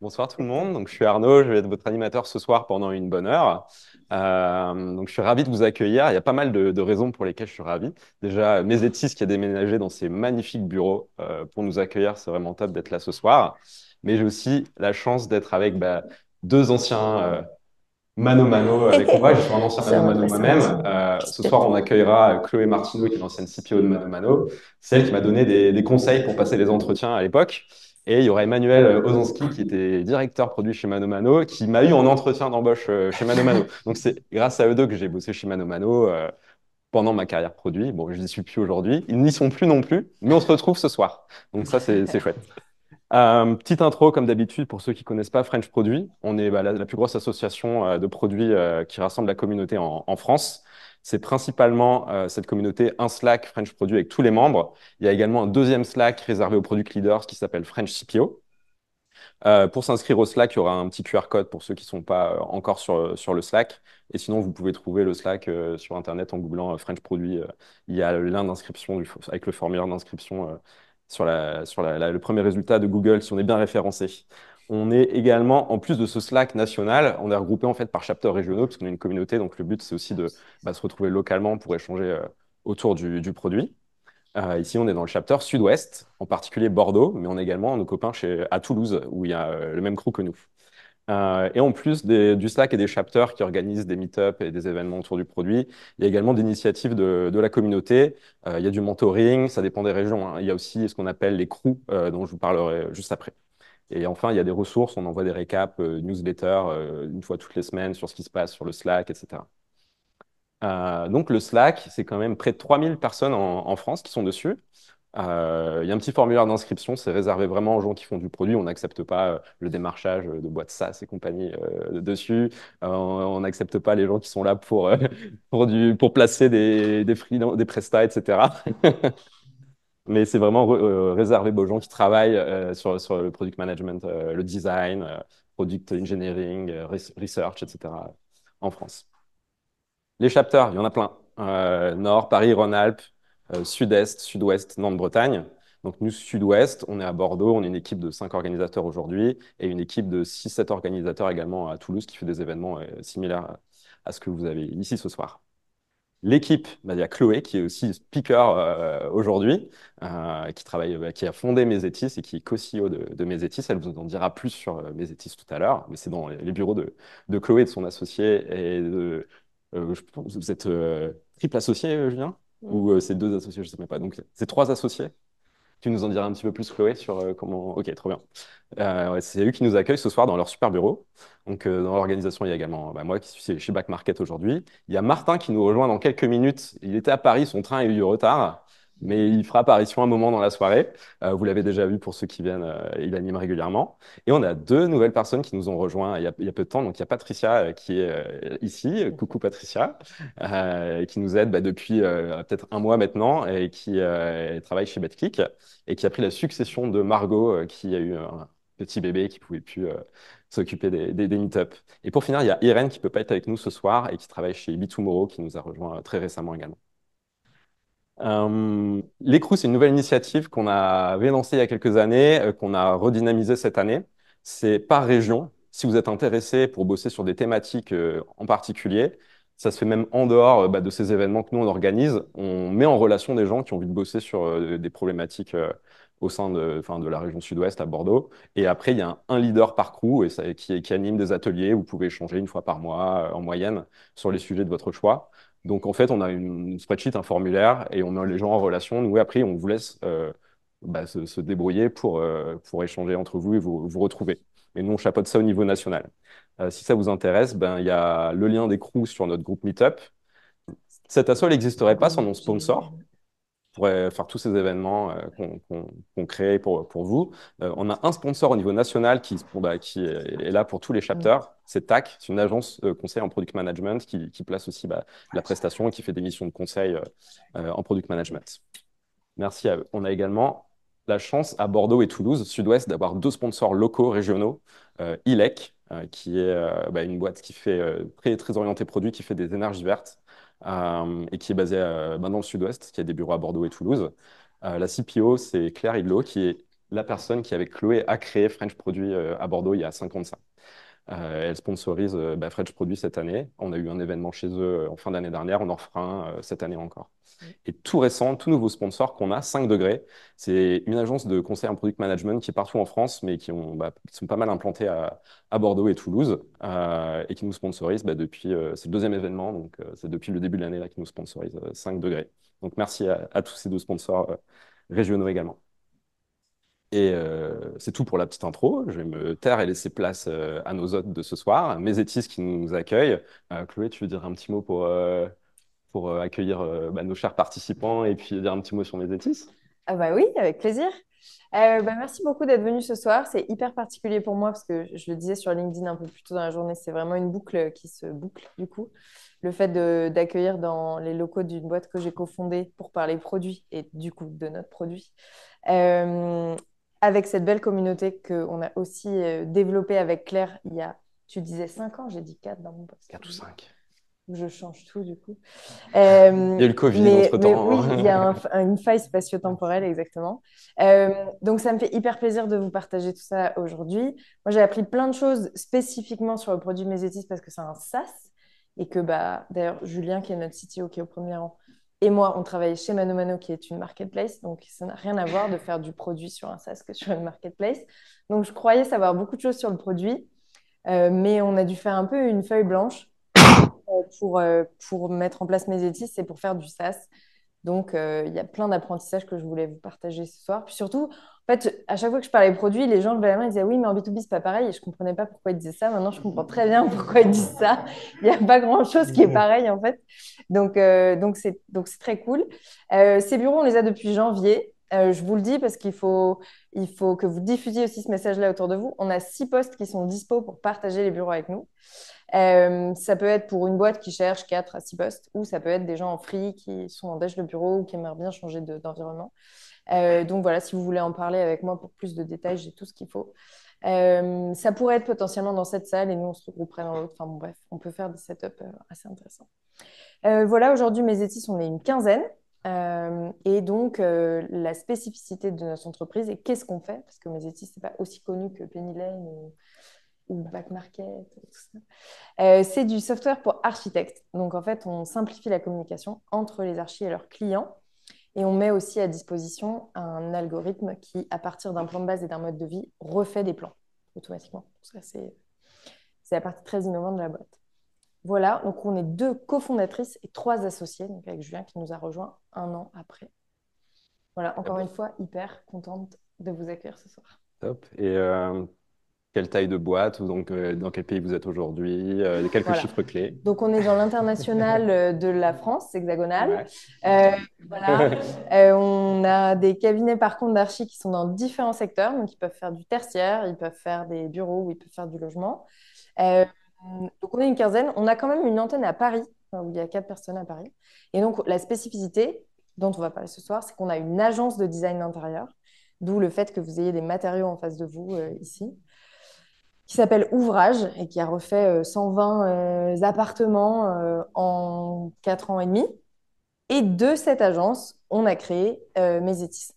Bonsoir tout le monde. Donc, je suis Arnaud, je vais être votre animateur ce soir pendant une bonne heure. Donc, je suis ravi de vous accueillir. Il y a pas mal de raisons pour lesquelles je suis ravi. Déjà, Mésétis qui a déménagé dans ses magnifiques bureaux pour nous accueillir, c'est vraiment top d'être là ce soir. Mais j'ai aussi la chance d'être avec deux anciens mano mano avec moi. Je suis un ancien Ça mano mano représente. moi-même. Ce soir, on accueillera Chloé Martineau, qui est l'ancienne CPO de mano mano. C'est elle qui m'a donné des conseils pour passer les entretiens à l'époque. Et il y aura Emmanuel Ozanski, qui était directeur produit chez Mano Mano, qui m'a eu en entretien d'embauche chez Mano Mano. Donc, c'est grâce à eux deux que j'ai bossé chez Mano Mano pendant ma carrière produit. Bon, je n'y suis plus aujourd'hui. Ils n'y sont plus non plus, mais on se retrouve ce soir. Donc, ça, c'est chouette. Petite intro, comme d'habitude, pour ceux qui ne connaissent pas French Produit. On est la plus grosse association de produits qui rassemble la communauté en France. C'est principalement cette communauté, un Slack French Produit avec tous les membres. Il y a également un deuxième Slack réservé aux product leaders qui s'appelle French CPO. Pour s'inscrire au Slack, il y aura un petit QR code pour ceux qui ne sont pas encore sur le Slack. Et sinon, vous pouvez trouver le Slack sur Internet en googlant French Produit. Il y a le lien d'inscription avec le formulaire d'inscription le premier résultat de Google si on est bien référencé. On est également, en plus de ce Slack national, on est regroupé en fait par chapters régionaux parce qu'on est une communauté. Donc le but, c'est aussi de se retrouver localement pour échanger autour du produit. Ici, on est dans le chapter sud-ouest, en particulier Bordeaux, mais on a également nos copains à Toulouse, où il y a le même crew que nous. Et en plus du Slack et des chapters qui organisent des meet-ups et des événements autour du produit, il y a également des initiatives de la communauté. Il y a du mentoring, ça dépend des régions, hein. Il y a aussi ce qu'on appelle les crews, dont je vous parlerai juste après. Et enfin, il y a des ressources, on envoie des récaps, newsletters, une fois toutes les semaines sur ce qui se passe sur le Slack, etc. Donc le Slack, c'est quand même près de 3000 personnes en France qui sont dessus. Il y a un petit formulaire d'inscription, c'est réservé vraiment aux gens qui font du produit. On n'accepte pas le démarchage de boîtes SaaS et compagnie dessus. On n'accepte pas les gens qui sont là pour placer des prestats, etc. Mais c'est vraiment réservé aux gens qui travaillent sur le product management, le design, product engineering, research, etc. en France. Les chapters, il y en a plein. Nord, Paris, Rhône-Alpes, Sud-Est, Sud-Ouest, Nantes-Bretagne. Donc nous, Sud-Ouest, on est à Bordeaux, on est une équipe de 5 organisateurs aujourd'hui et une équipe de 6-7 organisateurs également à Toulouse qui fait des événements similaires à ce que vous avez ici ce soir. L'équipe, il y a Chloé qui est aussi speaker aujourd'hui, qui a fondé Mesetis et qui est co-CEO de Mesetis. Elle vous en dira plus sur Mesetis tout à l'heure, mais c'est dans les bureaux de Chloé, de son associé je pense que vous êtes triple associé, Julien? Ou c'est deux associés, je ne sais même pas. Donc c'est trois associés. Tu nous en diras un petit peu plus, Chloé, sur comment. Ok, trop bien. Ouais, c'est eux qui nous accueillent ce soir dans leur super bureau. Donc, dans l'organisation, il y a également moi qui suis chez Back Market aujourd'hui. Il y a Martin qui nous rejoint dans quelques minutes. Il était à Paris, son train a eu du retard, mais il fera apparition un moment dans la soirée. Vous l'avez déjà vu pour ceux qui viennent, il anime régulièrement. Et on a deux nouvelles personnes qui nous ont rejoints il y a peu de temps. Donc, il y a Patricia qui est ici. Coucou Patricia, qui nous aide depuis peut-être un mois maintenant et qui travaille chez BetClick et qui a pris la succession de Margot, qui a eu un petit bébé qui pouvait plus s'occuper des meet-up. Et pour finir, il y a Irène qui peut pas être avec nous ce soir et qui travaille chez Be2Moro, qui nous a rejoint très récemment également. L'écrou, c'est une nouvelle initiative qu'on avait lancée il y a quelques années, qu'on a redynamisée cette année. C'est par région. Si vous êtes intéressé pour bosser sur des thématiques en particulier, ça se fait même en dehors de ces événements que nous, on organise. On met en relation des gens qui ont envie de bosser sur des problématiques au sein de la région sud-ouest à Bordeaux. Et après, il y a un leader par crew qui anime des ateliers. Vous pouvez échanger une fois par mois en moyenne sur les sujets de votre choix. Donc, en fait, on a une spreadsheet, un formulaire, et on met les gens en relation. Nous, après, on vous laisse se débrouiller pour échanger entre vous et vous retrouver. Mais nous, on chapeaute ça au niveau national. Si ça vous intéresse, il y a le lien des crews sur notre groupe Meetup. Cette asso n'existerait pas sans nos sponsors pourrait faire tous ces événements qu'on crée pour vous. On a un sponsor au niveau national qui est là pour tous les chapters. C'est TAC, c'est une agence de conseil en product management qui place aussi la prestation et qui fait des missions de conseil en product management. Merci à eux. On a également la chance à Bordeaux et Toulouse, Sud-Ouest, d'avoir deux sponsors locaux, régionaux. ILEC, qui est une boîte qui fait très, très orientée produit, qui fait des énergies vertes et qui est basée dans le Sud-Ouest, qui a des bureaux à Bordeaux et Toulouse. La CPO, c'est Claire Hidlot, qui est la personne qui, avec Chloé, a créé French Produit à Bordeaux il y a 5 ans de ça. Elle sponsorise French Produit cette année. On a eu un événement chez eux en fin d'année dernière. On en refera un cette année encore. Et tout récent, tout nouveau sponsor qu'on a, 5 degrés, c'est une agence de conseil en product management qui est partout en France, mais qui sont pas mal implantés à Bordeaux et Toulouse, et qui nous sponsorise depuis, c'est le deuxième événement, donc c'est depuis le début de l'année là qui nous sponsorise 5 degrés. Donc merci à tous ces deux sponsors régionaux également. Et c'est tout pour la petite intro. Je vais me taire et laisser place à nos hôtes de ce soir, mes étis qui nous accueillent. Chloé, tu veux dire un petit mot pour accueillir nos chers participants et puis dire un petit mot sur mes étis? Ah bah oui, avec plaisir. Merci beaucoup d'être venu ce soir. C'est hyper particulier pour moi parce que je le disais sur LinkedIn un peu plus tôt dans la journée, c'est vraiment une boucle qui se boucle du coup. Le fait d'accueillir dans les locaux d'une boîte que j'ai cofondée pour parler produits et du coup de notre produit. Euh, Avec cette belle communauté qu'on a aussi développée avec Claire il y a, tu disais 5 ans, j'ai dit 4 dans mon poste. 4 ou 5. Je change tout du coup. Il y a eu le Covid Mais entre-temps, oui, il y a hein. une faille spatio-temporelle, exactement. Donc, ça me fait hyper plaisir de vous partager tout ça aujourd'hui. Moi, j'ai appris plein de choses spécifiquement sur le produit Mésétis parce que c'est un SaaS et que, bah, d'ailleurs, Julien, qui est notre CTO, qui est au premier rang, et moi, on travaille chez Mano Mano, qui est une marketplace. Donc, ça n'a rien à voir de faire du produit sur un SaaS que sur une marketplace. Donc, je croyais savoir beaucoup de choses sur le produit, mais on a dû faire un peu une feuille blanche pour mettre en place mes étis et pour faire du SaaS. Donc, il y a plein d'apprentissages que je voulais vous partager ce soir. Puis surtout, en fait, à chaque fois que je parlais produits, les gens levaient la main et disaient oui, mais en B2B, c'est pas pareil. Et je comprenais pas pourquoi ils disaient ça. Maintenant, je comprends très bien pourquoi ils disent ça. Il n'y a pas grand-chose qui est pareil, en fait. Donc c'est très cool. Ces bureaux, on les a depuis janvier. Je vous le dis parce qu'il faut que vous diffusiez aussi ce message-là autour de vous. On a 6 postes qui sont dispo pour partager les bureaux avec nous. Ça peut être pour une boîte qui cherche 4 à 6 postes, ou ça peut être des gens en free qui sont en déj de bureau ou qui aimeraient bien changer d'environnement. Donc voilà, si vous voulez en parler avec moi pour plus de détails, j'ai tout ce qu'il faut. Ça pourrait être potentiellement dans cette salle et nous, on se regrouperait dans l'autre. Enfin bon, bref, on peut faire des setups assez intéressants. Voilà, aujourd'hui, mes étis, on est une quinzaine. Et donc, la spécificité de notre entreprise et qu'est-ce qu'on fait, parce que mes étis, c'est pas aussi connu que Penny Lane ou Back Market, tout ça. C'est du software pour architectes. Donc, en fait, on simplifie la communication entre les archis et leurs clients. Et on met aussi à disposition un algorithme qui, à partir d'un plan de base et d'un mode de vie, refait des plans automatiquement. Ça, c'est la partie très innovante de la boîte. Voilà, donc on est 2 cofondatrices et 3 associés, donc avec Julien qui nous a rejoint un an après. Voilà, Ah encore bah, une fois, hyper contente de vous accueillir ce soir. top. Et quelle taille de boîte, ou donc dans quel pays vous êtes aujourd'hui, quelques Voilà. chiffres clés. Donc, on est dans l'international de la France hexagonale. Ouais. Voilà. On a des cabinets, par contre, d'archi qui sont dans différents secteurs. Donc, ils peuvent faire du tertiaire, ils peuvent faire des bureaux ou ils peuvent faire du logement. Euh, donc, on est une quinzaine. On a quand même une antenne à Paris, où il y a 4 personnes à Paris. Et donc, la spécificité dont on va parler ce soir, c'est qu'on a une agence de design d'intérieur, d'où le fait que vous ayez des matériaux en face de vous ici qui s'appelle Ouvrage et qui a refait 120 appartements en 4 ans et demi. Et de cette agence, on a créé Mésétis.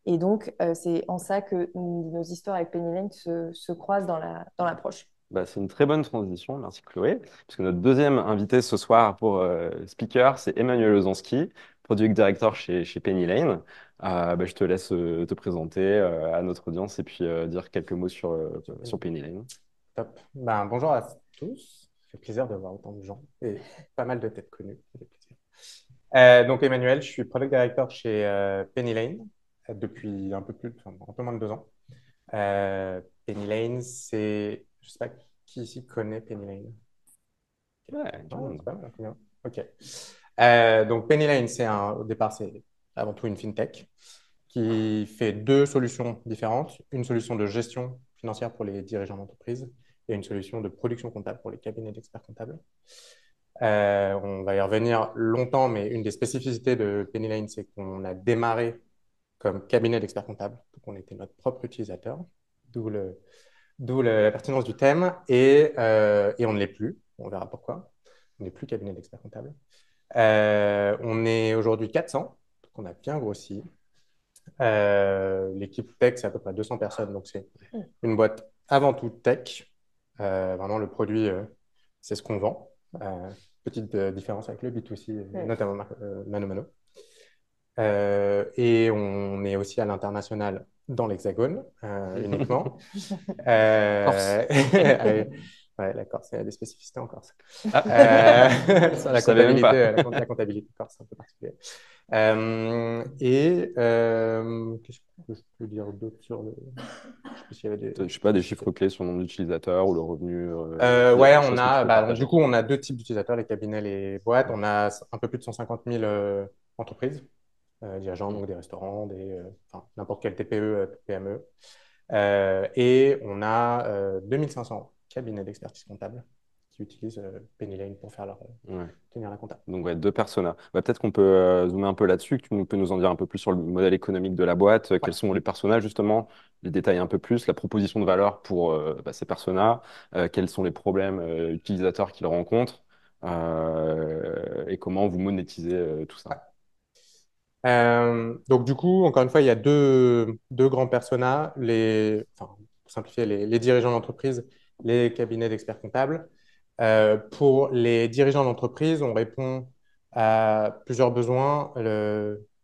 Et donc, c'est en ça que nos histoires avec Penny Lane se croisent dans l'approche. Bah, c'est une très bonne transition, merci Chloé. Puisque notre deuxième invité ce soir pour speaker, c'est Emmanuel Ozanski, Product Director chez Penny Lane. Je te laisse te présenter à notre audience et puis dire quelques mots sur Penny Lane. Top. Bonjour à tous. Ça fait plaisir de voir autant de gens et pas mal de têtes connues. Ça fait plaisir. Donc Emmanuel, je suis Product Director chez Penny Lane depuis un peu moins de 2 ans. Penny Lane, je sais pas qui ici connaît Penny Lane. Ouais, du Non, monde. c'est pas mal, bien. Ok. Donc Penny Lane, au départ, c'est avant tout une fintech qui fait 2 solutions différentes. Une solution de gestion financière pour les dirigeants d'entreprise et une solution de production comptable pour les cabinets d'experts comptables. On va y revenir longtemps, mais une des spécificités de Penny Lane, c'est qu'on a démarré comme cabinet d'experts comptables. Donc, on était notre propre utilisateur, d'où la pertinence du thème. Et on ne l'est plus. On verra pourquoi. On n'est plus cabinet d'experts comptables. On est aujourd'hui 400, donc on a bien grossi. L'équipe tech, c'est à peu près 200 personnes. Donc, c'est une boîte avant tout tech. Vraiment, le produit, c'est ce qu'on vend. Petite différence avec le B2C, notamment Mano Mano. Et on est aussi à l'international dans l'Hexagone uniquement. Corse. Ouais, la Corse, il y a des spécificités en Corse. Ah, Sur je savais même pas. la comptabilité corse, c'est un peu particulier. Qu'est-ce que je peux dire d'autre sur le... Je sais pas s'il y avait Je sais pas, des chiffres clés sur le nombre d'utilisateurs ou le revenu. Ouais, Des choses que tu peux partager. du coup, on a deux types d'utilisateurs, les cabinets, les boîtes. On a un peu plus de 150 000 entreprises, dirigeants, donc des restaurants, enfin, n'importe quel TPE, PME. Et on a 2500 cabinets d'expertise comptable qui utilisent Penny Lane pour faire Ouais. tenir la compta. Donc, ouais, deux personas. Peut-être qu'on peut zoomer un peu là-dessus, que tu peux nous en dire un peu plus sur le modèle économique de la boîte, Ouais. quels sont les personas, justement, les détails un peu plus, la proposition de valeur pour ces personas, quels sont les problèmes utilisateurs qu'ils rencontrent, et comment vous monétisez tout Ouais. ça. Donc, du coup, encore une fois, il y a deux grands personas, enfin, pour simplifier, les dirigeants d'entreprise, les cabinets d'experts comptables. Pour les dirigeants d'entreprise, on répond à plusieurs besoins,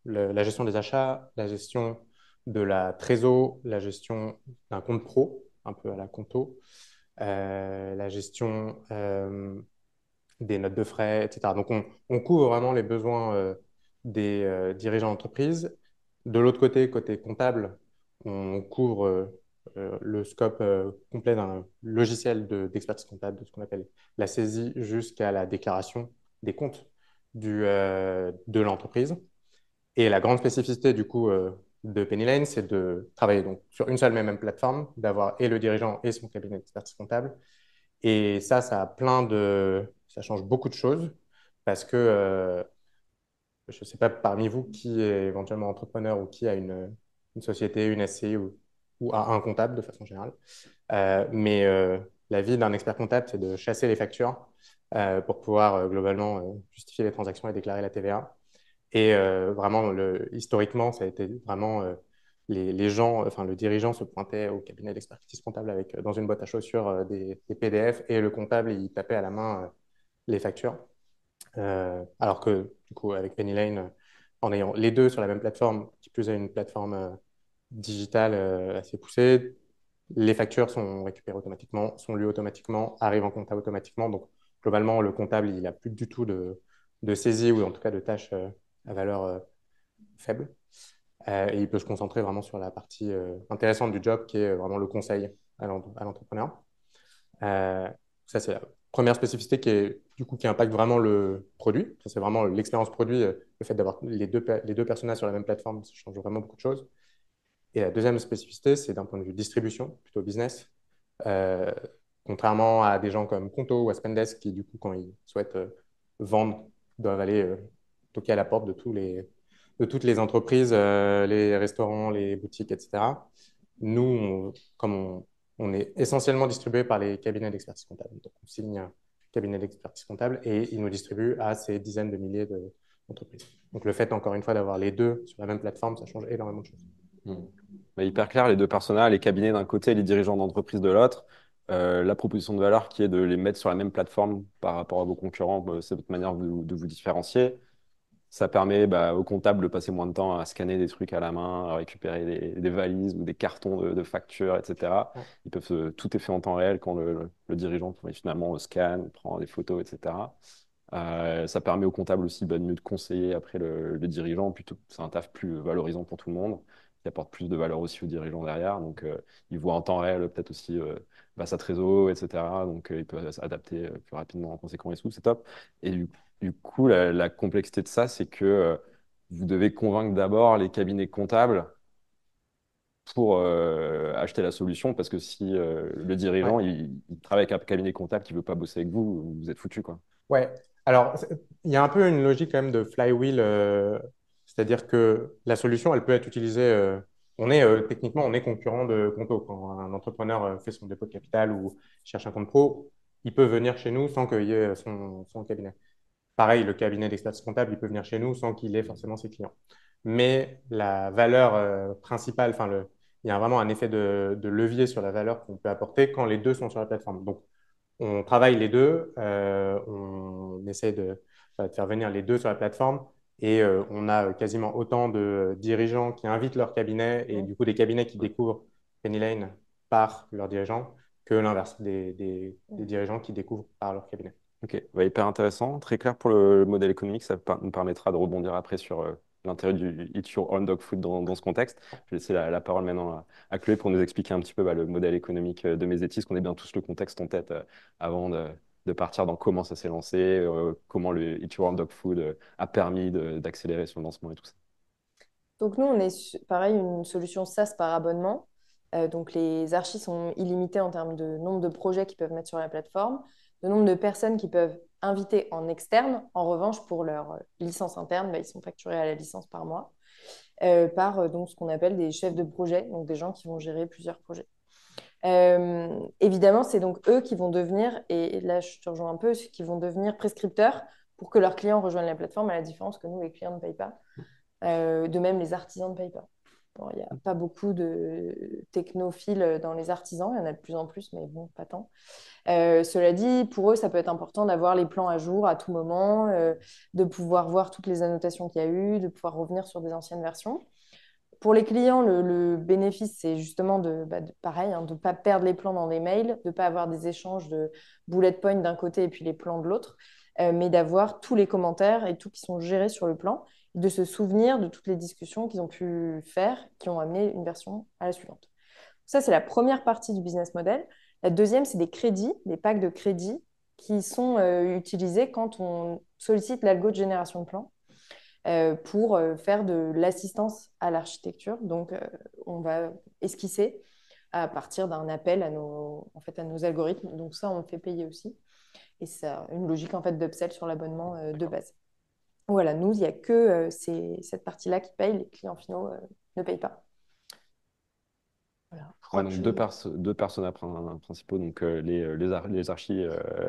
la gestion des achats, la gestion de la trésor, la gestion d'un compte pro, un peu à la compto, la gestion des notes de frais, etc. Donc, on couvre vraiment les besoins des dirigeants d'entreprise. De l'autre côté, côté comptable, on couvre le scope complet d'un logiciel d'expertise comptable, de ce qu'on appelle la saisie jusqu'à la déclaration des comptes de l'entreprise. Et la grande spécificité du coup de Penny Lane, c'est de travailler donc sur une seule même plateforme, d'avoir et le dirigeant et son cabinet d'expertise comptable. Et ça a ça change beaucoup de choses parce que je ne sais pas parmi vous qui est éventuellement entrepreneur ou qui a une société, une SCI ou a un comptable de façon générale. Mais la vie d'un expert comptable, c'est de chasser les factures pour pouvoir globalement justifier les transactions et déclarer la TVA. Et vraiment, historiquement, ça a été vraiment les gens, enfin le dirigeant se pointait au cabinet d'expertise comptable avec dans une boîte à chaussures des PDF et le comptable, il tapait à la main les factures. Alors que du coup, avec Penny Lane, en ayant les deux sur la même plateforme, qui plus est une plateforme digitale assez poussée, les factures sont récupérées automatiquement, sont lues automatiquement, arrivent en compta automatiquement. Donc, globalement, le comptable, il n'a plus du tout de saisie ou en tout cas de tâches à valeur faible. Et il peut se concentrer vraiment sur la partie intéressante du job qui est vraiment le conseil à l'entrepreneur. Euh, Ça, c'est la première spécificité qui impacte vraiment le produit. Ça, c'est vraiment l'expérience produit. Le fait d'avoir les deux personnages sur la même plateforme, ça change vraiment beaucoup de choses. Et la deuxième spécificité, c'est d'un point de vue distribution, plutôt business. Euh, Contrairement à des gens comme Conto ou Aspendesk qui, du coup, quand ils souhaitent vendre, doivent aller toquer à la porte de toutes les entreprises, les restaurants, les boutiques, etc. Nous, on est essentiellement distribué par les cabinets d'expertise comptable. Donc, on signe un cabinet d'expertise comptable et ils nous distribuent à ces dizaines de milliers d'entreprises. Donc, le fait, encore une fois, d'avoir les deux sur la même plateforme, ça change énormément de choses. Hmm. Hyper clair, les deux personas, les cabinets d'un côté, les dirigeants d'entreprise de l'autre. La proposition de valeur qui est de les mettre sur la même plateforme par rapport à vos concurrents, c'est votre manière de vous différencier. Ça permet aux comptables de passer moins de temps à scanner des trucs à la main, à récupérer des valises ou des cartons de factures, etc. Ouais. Ils peuvent tout est fait en temps réel quand le dirigeant finalement scanne, prend des photos, etc. Ça permet au comptable aussi de mieux de conseiller après le dirigeant. Plutôt, c'est un taf plus valorisant pour tout le monde, qui apporte plus de valeur aussi au dirigeant derrière. Donc, il voit en temps réel peut-être aussi sa trésor, etc. Donc, il peut s'adapter plus rapidement en conséquence et tout. C'est top. Et du coup, la complexité de ça, c'est que vous devez convaincre d'abord les cabinets comptables pour acheter la solution, parce que si le Ouais. dirigeant il travaille avec un cabinet comptable qui ne veut pas bosser avec vous, vous êtes foutu, quoi. Ouais. Alors, il y a un peu une logique quand même de flywheel, c'est-à-dire que la solution, elle peut être utilisée. Techniquement, on est concurrent de Conto. Quand un entrepreneur fait son dépôt de capital ou cherche un compte pro, il peut venir chez nous sans qu'il y ait son cabinet. Pareil, le cabinet d'expertise comptable, il peut venir chez nous sans qu'il ait forcément ses clients. mais la valeur principale, il y a vraiment un effet de levier sur la valeur qu'on peut apporter quand les deux sont sur la plateforme. Donc, on travaille les deux, on essaie de faire venir les deux sur la plateforme et on a quasiment autant de dirigeants qui invitent leur cabinet et du coup des cabinets qui découvrent Penny Lane par leurs dirigeants que l'inverse, des dirigeants qui découvrent par leur cabinet. Ok, bah, hyper intéressant, très clair pour le modèle économique. Ça nous permettra de rebondir après sur l'intérêt du Eat Your Own Dog Food dans ce contexte. Je vais laisser la parole maintenant à Chloé pour nous expliquer un petit peu le modèle économique de Mezetis, qu'on ait bien tous le contexte en tête avant de partir dans comment ça s'est lancé, comment le Eat Your Own Dog Food a permis d'accélérer son lancement et tout ça. Donc nous, on est pareil, une solution SaaS par abonnement. Donc les archis sont illimités en termes de nombre de projets qu'ils peuvent mettre sur la plateforme, de nombre de personnes qu'ils peuvent inviter en externe. En revanche, pour leur licence interne, bah, ils sont facturés à la licence par mois, par donc, ce qu'on appelle des chefs de projet, donc des gens qui vont gérer plusieurs projets. Évidemment, c'est donc eux qui vont devenir, et là je te rejoins un peu, qui vont devenir prescripteurs pour que leurs clients rejoignent la plateforme, à la différence que nous, les clients ne payent pas. De même, les artisans ne payent pas. Bon, il n'y a pas beaucoup de technophiles dans les artisans, il y en a de plus en plus, mais bon, pas tant. Cela dit, pour eux, ça peut être important d'avoir les plans à jour à tout moment, de pouvoir voir toutes les annotations qu'il y a eu, de pouvoir revenir sur des anciennes versions. Pour les clients, le bénéfice, c'est justement pareil, hein, de ne pas perdre les plans dans des mails, de ne pas avoir des échanges de bullet points d'un côté et puis les plans de l'autre, mais d'avoir tous les commentaires et tout qui sont gérés sur le plan, de se souvenir de toutes les discussions qu'ils ont pu faire, qui ont amené une version à la suivante. Ça, c'est la première partie du business model. La deuxième, c'est des crédits, des packs de crédits qui sont utilisés quand on sollicite l'algo de génération de plans pour faire de l'assistance à l'architecture. Donc, on va esquisser à partir d'un appel à nos algorithmes. Donc, ça, on le fait payer aussi. Et ça a une logique en fait, d'upsell sur l'abonnement de base. Voilà, nous, il n'y a que cette partie-là qui paye. Les clients finaux ne payent pas. Voilà, Ouais, donc deux personnages principaux, donc les archis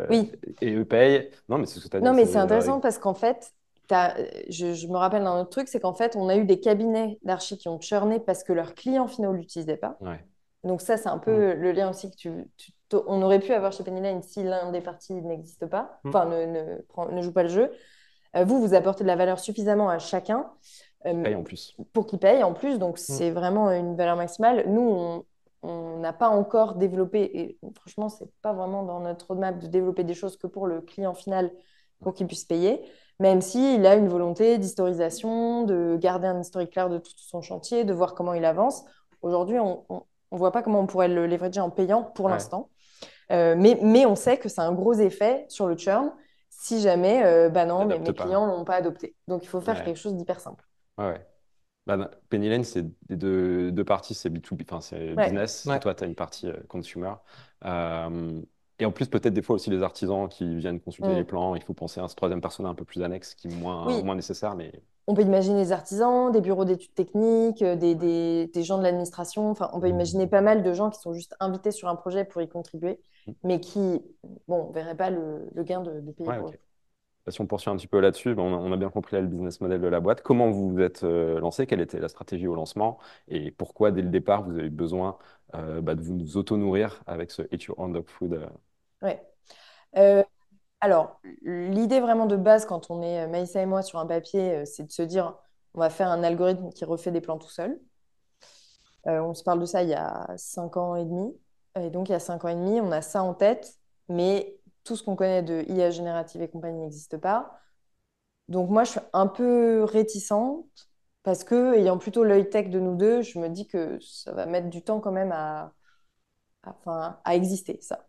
oui. et eux payent. Non, mais c'est ce que tu as dit. Non, mais c'est intéressant parce qu'en fait, je me rappelle d'un autre truc, c'est qu'en fait, on a eu des cabinets d'archi qui ont churné parce que leurs clients finaux ne l'utilisaient pas. Ouais. Donc ça, c'est un peu le lien aussi que on aurait pu avoir chez Penny Lane si l'un des parties n'existe pas, enfin ne joue pas le jeu. Vous apportez de la valeur suffisamment à chacun Paye en plus. pour qu'il paye en plus. Donc c'est vraiment une valeur maximale. Nous, on n'a pas encore développé, et franchement, c'est pas vraiment dans notre roadmap de développer des choses que pour le client final pour qu'il puisse payer, même s'il a une volonté d'historisation, de garder un historique clair de tout son chantier, de voir comment il avance. Aujourd'hui, on ne voit pas comment on pourrait le leverager en payant pour l'instant. Mais on sait que c'est un gros effet sur le churn si jamais non, mais mes clients ne l'ont pas adopté. Donc, il faut faire quelque chose d'hyper simple. Ouais. Penny Lane, c'est des deux parties, c'est B2B, enfin c'est business. Ouais. Toi, tu as une partie consumer. Et en plus, peut-être des fois aussi les artisans qui viennent consulter les plans. Il faut penser à ce troisième persona un peu plus annexe qui est moins nécessaire. Mais... On peut imaginer des artisans, des bureaux d'études techniques, des gens de l'administration. Enfin, on peut imaginer pas mal de gens qui sont juste invités sur un projet pour y contribuer, mais qui ne verraient pas le gain de payer pour eux. Si on poursuit un petit peu là-dessus, on a bien compris le business model de la boîte. Comment vous vous êtes lancé? Quelle était la stratégie au lancement? Et pourquoi, dès le départ, vous avez besoin de vous auto-nourrir avec ce Eat Your Own Dog Food? Ouais. Alors, l'idée vraiment de base, quand on est Maïssa et moi sur un papier, c'est de se dire, on va faire un algorithme qui refait des plans tout seul. On se parle de ça il y a 5 ans et demi. Et donc, il y a 5 ans et demi, on a ça en tête, mais tout ce qu'on connaît de IA générative et compagnie n'existe pas. Donc, moi, je suis un peu réticente parce que, ayant plutôt l'œil tech de nous deux, je me dis que ça va mettre du temps quand même à exister, ça.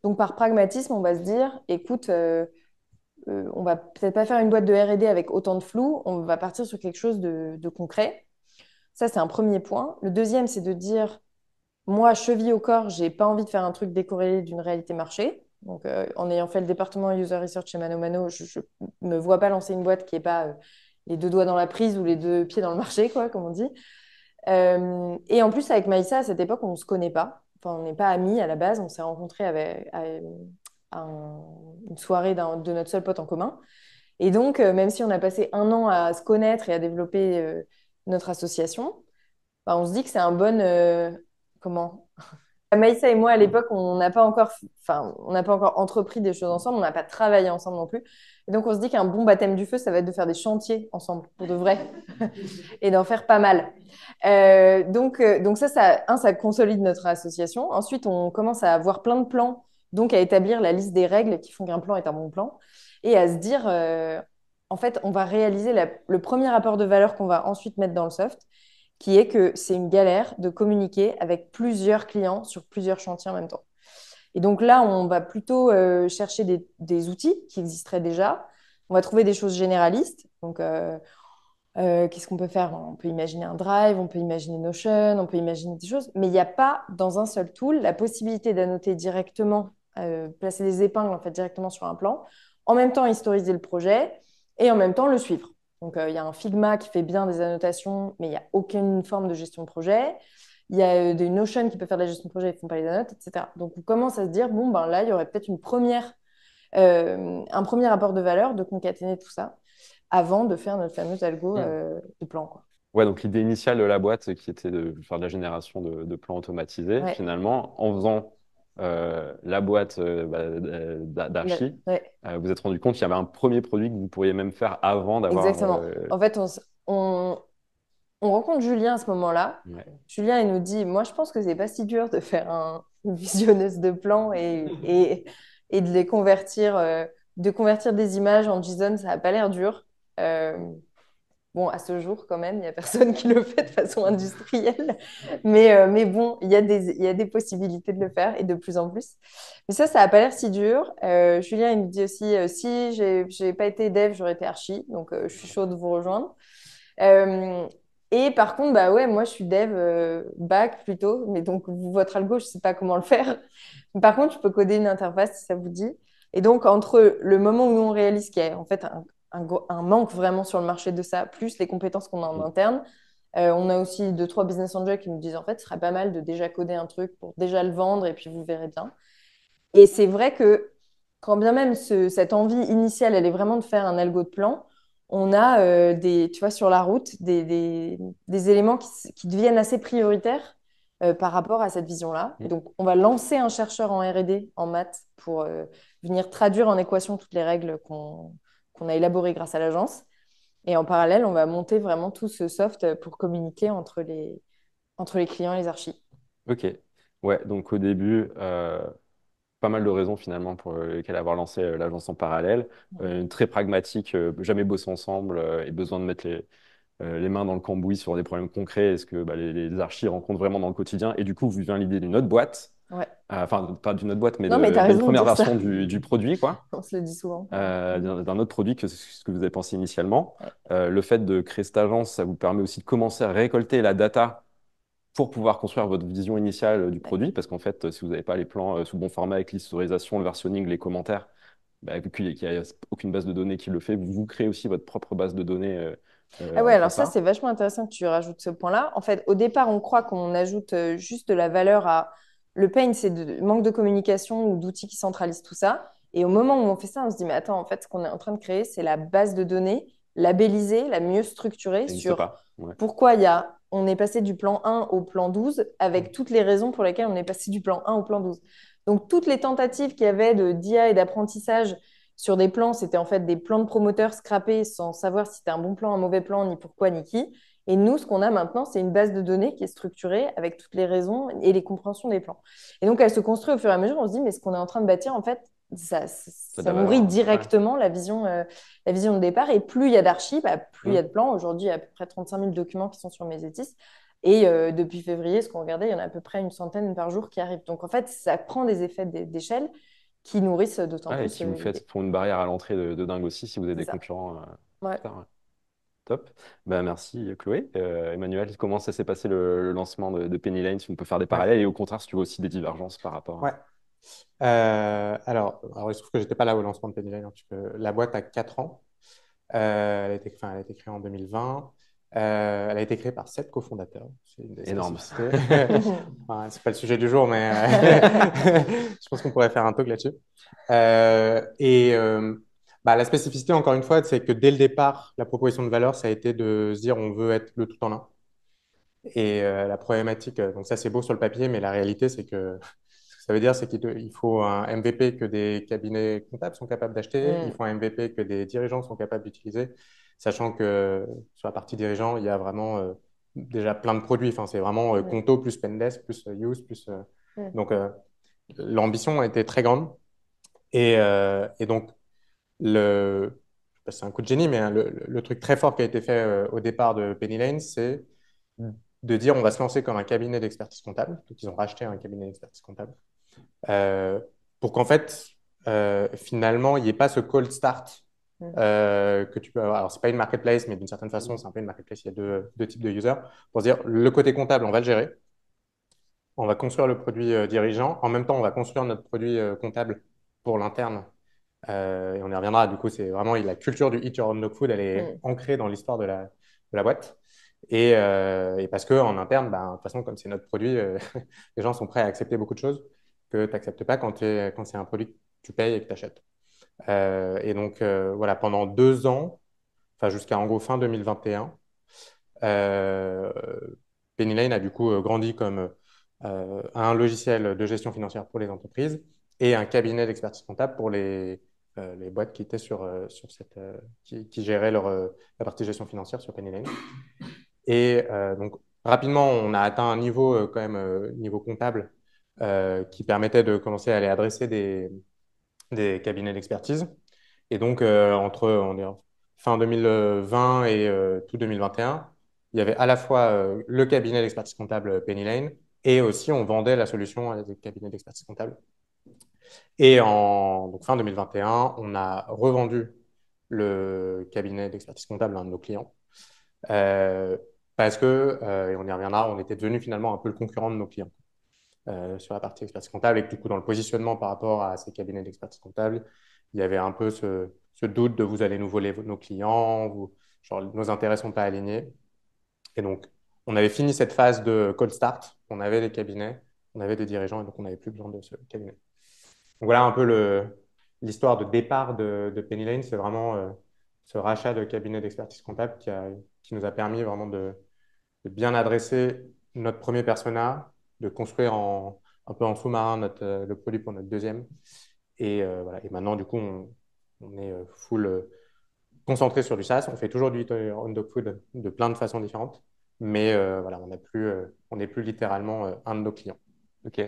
Donc, par pragmatisme, on va se dire, écoute, on va peut-être pas faire une boîte de R&D avec autant de flou, on va partir sur quelque chose de concret. Ça, c'est un premier point. Le deuxième, c'est de dire, moi, cheville au corps, j'ai pas envie de faire un truc décorrélé d'une réalité marché. Donc, en ayant fait le département user research chez Mano Mano, je me vois pas lancer une boîte qui est pas les deux doigts dans la prise ou les deux pieds dans le marché, quoi, comme on dit. Et en plus, avec Maïssa, à cette époque, on ne se connaît pas. Enfin, on n'est pas amis à la base. On s'est rencontrés à une soirée de notre seul pote en commun. Et donc, même si on a passé 1 an à se connaître et à développer notre association, bah, on se dit que c'est un bon... comment? Maïssa et moi, à l'époque, on n'a pas encore entrepris des choses ensemble, on n'a pas travaillé ensemble non plus. Et donc, on se dit qu'un bon baptême du feu, ça va être de faire des chantiers ensemble, pour de vrai, et d'en faire pas mal. Donc ça consolide notre association. Ensuite, on commence à avoir plein de plans, donc à établir la liste des règles qui font qu'un plan est un bon plan, et à se dire, en fait, on va réaliser le premier rapport de valeur qu'on va ensuite mettre dans le soft, qui est que c'est une galère de communiquer avec plusieurs clients sur plusieurs chantiers en même temps. Et donc là, on va plutôt chercher des outils qui existeraient déjà. On va trouver des choses généralistes. Donc, qu'est-ce qu'on peut faire? On peut imaginer un Drive, on peut imaginer Notion, on peut imaginer des choses, mais il n'y a pas dans un seul tool la possibilité d'annoter directement, placer des épingles en fait, directement sur un plan, en même temps historiser le projet et en même temps le suivre. Donc, il y a un Figma qui fait bien des annotations, mais il n'y a aucune forme de gestion de projet. Il y a des Notion qui peuvent faire de la gestion de projet, ils ne font pas les annotes, etc. Donc, on commence à se dire, bon, ben là, il y aurait peut-être un premier rapport de valeur, de concaténer tout ça avant de faire notre fameux algo de plan, quoi. Ouais, donc l'idée initiale de la boîte qui était de faire de la génération de plans automatisés, Ouais. finalement, en faisant la boîte d'archi, Ouais. vous vous êtes rendu compte qu'il y avait un premier produit que vous pourriez même faire avant d'avoir. Exactement. En fait, on rencontre Julien à ce moment-là. Ouais. Julien, il nous dit, moi, je pense que c'est pas si dur de faire une visionneuse de plans et de les convertir, de convertir des images en JSON, ça n'a pas l'air dur. Bon, à ce jour, quand même, il n'y a personne qui le fait de façon industrielle. Mais bon, il y a des possibilités de le faire et de plus en plus. Mais ça n'a pas l'air si dur. Julien, il me dit aussi, si j'ai pas été dev, j'aurais été archi. Donc, je suis chaude de vous rejoindre. Et par contre, bah ouais, moi, je suis dev back plutôt. Mais donc, votre algo, je ne sais pas comment le faire. Mais par contre, je peux coder une interface si ça vous dit. Et donc, entre le moment où nous, on réalise qu'il y a en fait un manque vraiment sur le marché de ça, plus les compétences qu'on a en interne. On a aussi 2-3 business angels qui nous disent en fait, ce serait pas mal de déjà coder un truc pour déjà le vendre et puis vous verrez bien. Et c'est vrai que quand bien même cette envie initiale, elle est vraiment de faire un algo de plan, on a tu vois, sur la route des éléments qui deviennent assez prioritaires par rapport à cette vision-là. Et donc, on va lancer un chercheur en R&D, en maths, pour venir traduire en équation toutes les règles qu'on a élaborées grâce à l'agence. Et en parallèle, on va monter vraiment tout ce soft pour communiquer entre les clients et les archis. Ok. Ouais, donc au début, pas mal de raisons finalement pour lesquelles avoir lancé l'agence en parallèle. Très pragmatique, jamais bosser ensemble et besoin de mettre les mains dans le cambouis sur des problèmes concrets. Est-ce que les archis rencontrent vraiment dans le quotidien? Et du coup, vous vient l'idée d'une autre boîte. Ouais. Enfin, pas d'une autre boîte, mais Non, mais t'as d'une raison de première dire ça. version du produit, quoi. On se le dit souvent. D'un autre produit que ce que vous avez pensé initialement. Ouais. Le fait de créer cette agence, ça vous permet aussi de commencer à récolter la data pour pouvoir construire votre vision initiale du produit, parce qu'en fait, si vous n'avez pas les plans sous bon format avec l'historisation, le versionning, les commentaires, vu qu'il n'y a aucune base de données qui le fait, vous créez aussi votre propre base de données Ah ouais, entre alors ça, ça. c'est vachement intéressant que tu rajoutes ce point-là. En fait, au départ, on croit qu'on ajoute juste de la valeur à... Le pain, c'est manque de communication ou d'outils qui centralisent tout ça. Et au moment où on fait ça, on se dit, mais attends, en fait, ce qu'on est en train de créer, c'est la base de données labellisée, la mieux structurée Ça n'existe sur pas. Ouais. pourquoi on est passé du plan 1 au plan 12 avec toutes les raisons pour lesquelles on est passé du plan 1 au plan 12. Donc, toutes les tentatives qu'il y avait d'IA et d'apprentissage sur des plans, c'était en fait des plans de promoteurs scrappés sans savoir si c'était un bon plan, un mauvais plan, ni pourquoi, ni qui. Et nous, ce qu'on a maintenant, c'est une base de données qui est structurée avec toutes les raisons et les compréhensions des plans. Et donc, elle se construit au fur et à mesure. On se dit, mais ce qu'on est en train de bâtir, en fait, ça nourrit directement la vision de départ. Et plus il y a d'archives, plus il y a de plans. Aujourd'hui, il y a à peu près 35 000 documents qui sont sur Mesetis. Et depuis février, ce qu'on regardait, il y en a à peu près une centaine par jour qui arrivent. Donc, en fait, ça prend des effets d'échelle qui nourrissent d'autant plus. Et qui vous font une barrière à l'entrée de dingue aussi si vous avez des ça. concurrents. Ouais. Top. Merci Chloé. Emmanuel, comment ça s'est passé le lancement de Penny Lane? Si on peut faire des parallèles et au contraire, si tu veux aussi des divergences par rapport à... Ouais. Alors, il se trouve que je n'étais pas là au lancement de Penny Lane, la boîte a 4 ans. Elle a été créée en 2020. Elle a été créée par 7 cofondateurs. C'est une des Énorme. Enfin, c'est pas le sujet du jour, mais je pense qu'on pourrait faire un talk là-dessus. Bah, la spécificité, encore une fois, c'est que dès le départ, la proposition de valeur, ça a été de se dire on veut être le tout en un. Et la problématique, donc ça c'est beau sur le papier, mais la réalité, c'est que ce que ça veut dire, c'est qu'il faut un MVP que des cabinets comptables sont capables d'acheter, il Mm. faut un MVP que des dirigeants sont capables d'utiliser, sachant que sur la partie dirigeant, il y a vraiment déjà plein de produits. Enfin, c'est vraiment Mm. Conto plus Pendesk plus Use plus. Mm. Donc l'ambition était très grande. Et donc, je sais pas si c'est un coup de génie, mais hein, le truc très fort qui a été fait au départ de Penny Lane, c'est de dire on va se lancer comme un cabinet d'expertise comptable. Donc, ils ont racheté un cabinet d'expertise comptable euh, pour qu'en fait, finalement, il n'y ait pas ce cold start Mm. que tu peux avoir. Alors, c'est pas une marketplace, mais d'une certaine façon, c'est un peu une marketplace. Il y a deux types de users. Pour se dire, le côté comptable, on va le gérer. On va construire le produit dirigeant. En même temps, on va construire notre produit comptable pour l'interne. Et on y reviendra. Du coup, c'est vraiment la culture du Eat Your Own Dog Food, elle est Mm. ancrée dans l'histoire de la boîte. Et parce qu'en interne, ben, de toute façon, comme c'est notre produit, les gens sont prêts à accepter beaucoup de choses que tu n'acceptes pas quand c'est un produit que tu payes et que tu achètes. Et donc, voilà, pendant 2 ans, enfin jusqu'à en gros fin 2021, euh, Penny Lane a du coup grandi comme un logiciel de gestion financière pour les entreprises et un cabinet d'expertise comptable pour les boîtes qui étaient sur qui géraient la partie gestion financière sur Penny Lane. Et donc, rapidement, on a atteint un niveau quand même, niveau comptable, qui permettait de commencer à aller adresser des cabinets d'expertise. Et donc, entre on est fin 2020 et tout 2021, il y avait à la fois le cabinet d'expertise comptable Penny Lane et aussi on vendait la solution à des cabinets d'expertise comptable. Et donc, fin 2021, on a revendu le cabinet d'expertise comptable à un de nos clients. Euh, Parce que, et on y reviendra, on était devenu finalement un peu le concurrent de nos clients sur la partie expertise comptable et que du coup, dans le positionnement par rapport à ces cabinets d'expertise comptable, il y avait un peu ce doute de vous allez nous voler nos clients, genre, nos intérêts ne sont pas alignés. Et donc, on avait fini cette phase de cold start, on avait des cabinets, on avait des dirigeants et donc on n'avait plus besoin de ce cabinet. Donc voilà un peu l'histoire de départ de Penny Lane, c'est vraiment ce rachat de cabinet d'expertise comptable qui nous a permis vraiment de bien adresser notre premier persona, de construire un peu en sous-marin le produit pour notre deuxième. Et, voilà. Et maintenant, du coup, on est full concentré sur du SaaS. On fait toujours du on-dog food de plein de façons différentes. Mais voilà, on n'est plus littéralement un de nos clients. Ok.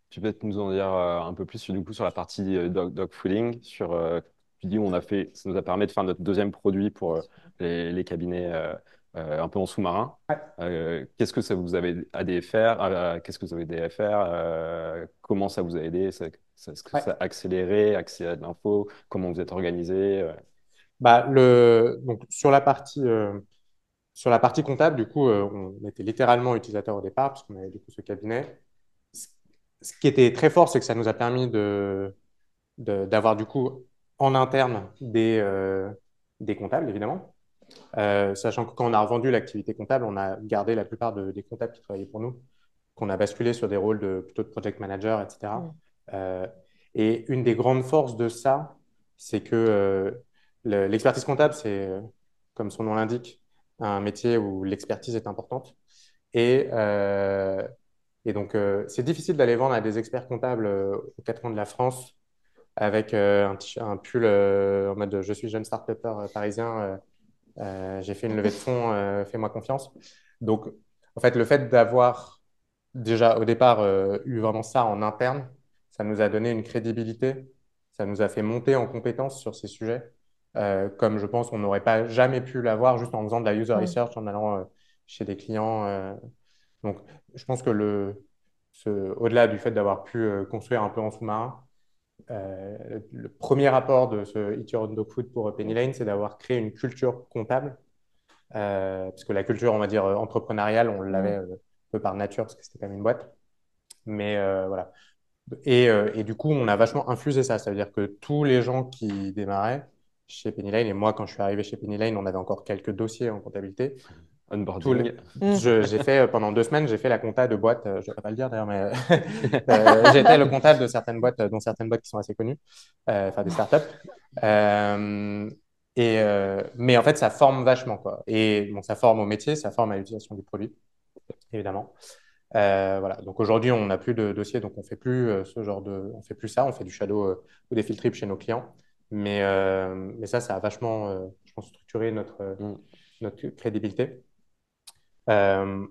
Tu peux peut-être nous en dire un peu plus du coup, sur la partie dog fooding. Tu dis ça nous a permis de faire notre deuxième produit pour les cabinets un peu en sous-marin. Ouais. Qu'est-ce que ça vous avez aidé à faire? Qu'est-ce que vous avez aidé à faire? Comment ça vous a aidé? Est-ce que Ouais. ça a accéléré, accès à de l'info? Comment vous êtes organisé? Bah, donc, sur la partie comptable, du coup, on était littéralement utilisateur au départ, puisqu'on avait du coup ce cabinet. Ce ce qui était très fort, c'est que ça nous a permis d'avoir du coup en interne des comptables, évidemment. Sachant que quand on a revendu l'activité comptable, on a gardé la plupart des comptables qui travaillaient pour nous, qu'on a basculé sur des rôles plutôt de project manager, etc. Mm. Euh, et une des grandes forces de ça, c'est que l'expertise comptable, c'est, comme son nom l'indique, un métier où l'expertise est importante. Et, euh, et donc, c'est difficile d'aller vendre à des experts comptables aux quatre coins de la France avec un pull en mode je suis jeune start-upper parisien, j'ai fait une levée de fonds, fais-moi confiance. Donc, en fait, le fait d'avoir déjà au départ eu vraiment ça en interne, ça nous a donné une crédibilité, ça nous a fait monter en compétences sur ces sujets, comme je pense on n'aurait pas jamais pu l'avoir juste en faisant de la user Mm. research, en allant chez des clients. Donc, je pense que au-delà du fait d'avoir pu construire un peu en sous-marin, le premier rapport de ce Eat Your Own Dog Food pour Penny Lane, c'est d'avoir créé une culture comptable, parce que la culture, on va dire, entrepreneuriale, on l'avait Mm. un peu par nature, parce que c'était quand même une boîte. Mais voilà. Et du coup, on a vachement infusé ça. Ça veut dire que tous les gens qui démarraient chez Penny Lane, et moi, quand je suis arrivé chez Penny Lane, on avait encore quelques dossiers en comptabilité. Onboarding. J'ai fait pendant 2 semaines, j'ai fait la compta de boîtes, je ne devrais pas le dire d'ailleurs, mais j'étais le comptable de certaines boîtes, dont certaines boîtes qui sont assez connues, enfin des startups. Euh, mais en fait, ça forme vachement, quoi. Et bon, ça forme au métier, ça forme à l'utilisation du produit, évidemment. Voilà. Donc aujourd'hui, on n'a plus de dossier, donc on fait plus on fait plus ça, on fait du shadow ou des field trips chez nos clients. Mais ça a vachement, je pense, structuré Mm. notre crédibilité. Euh,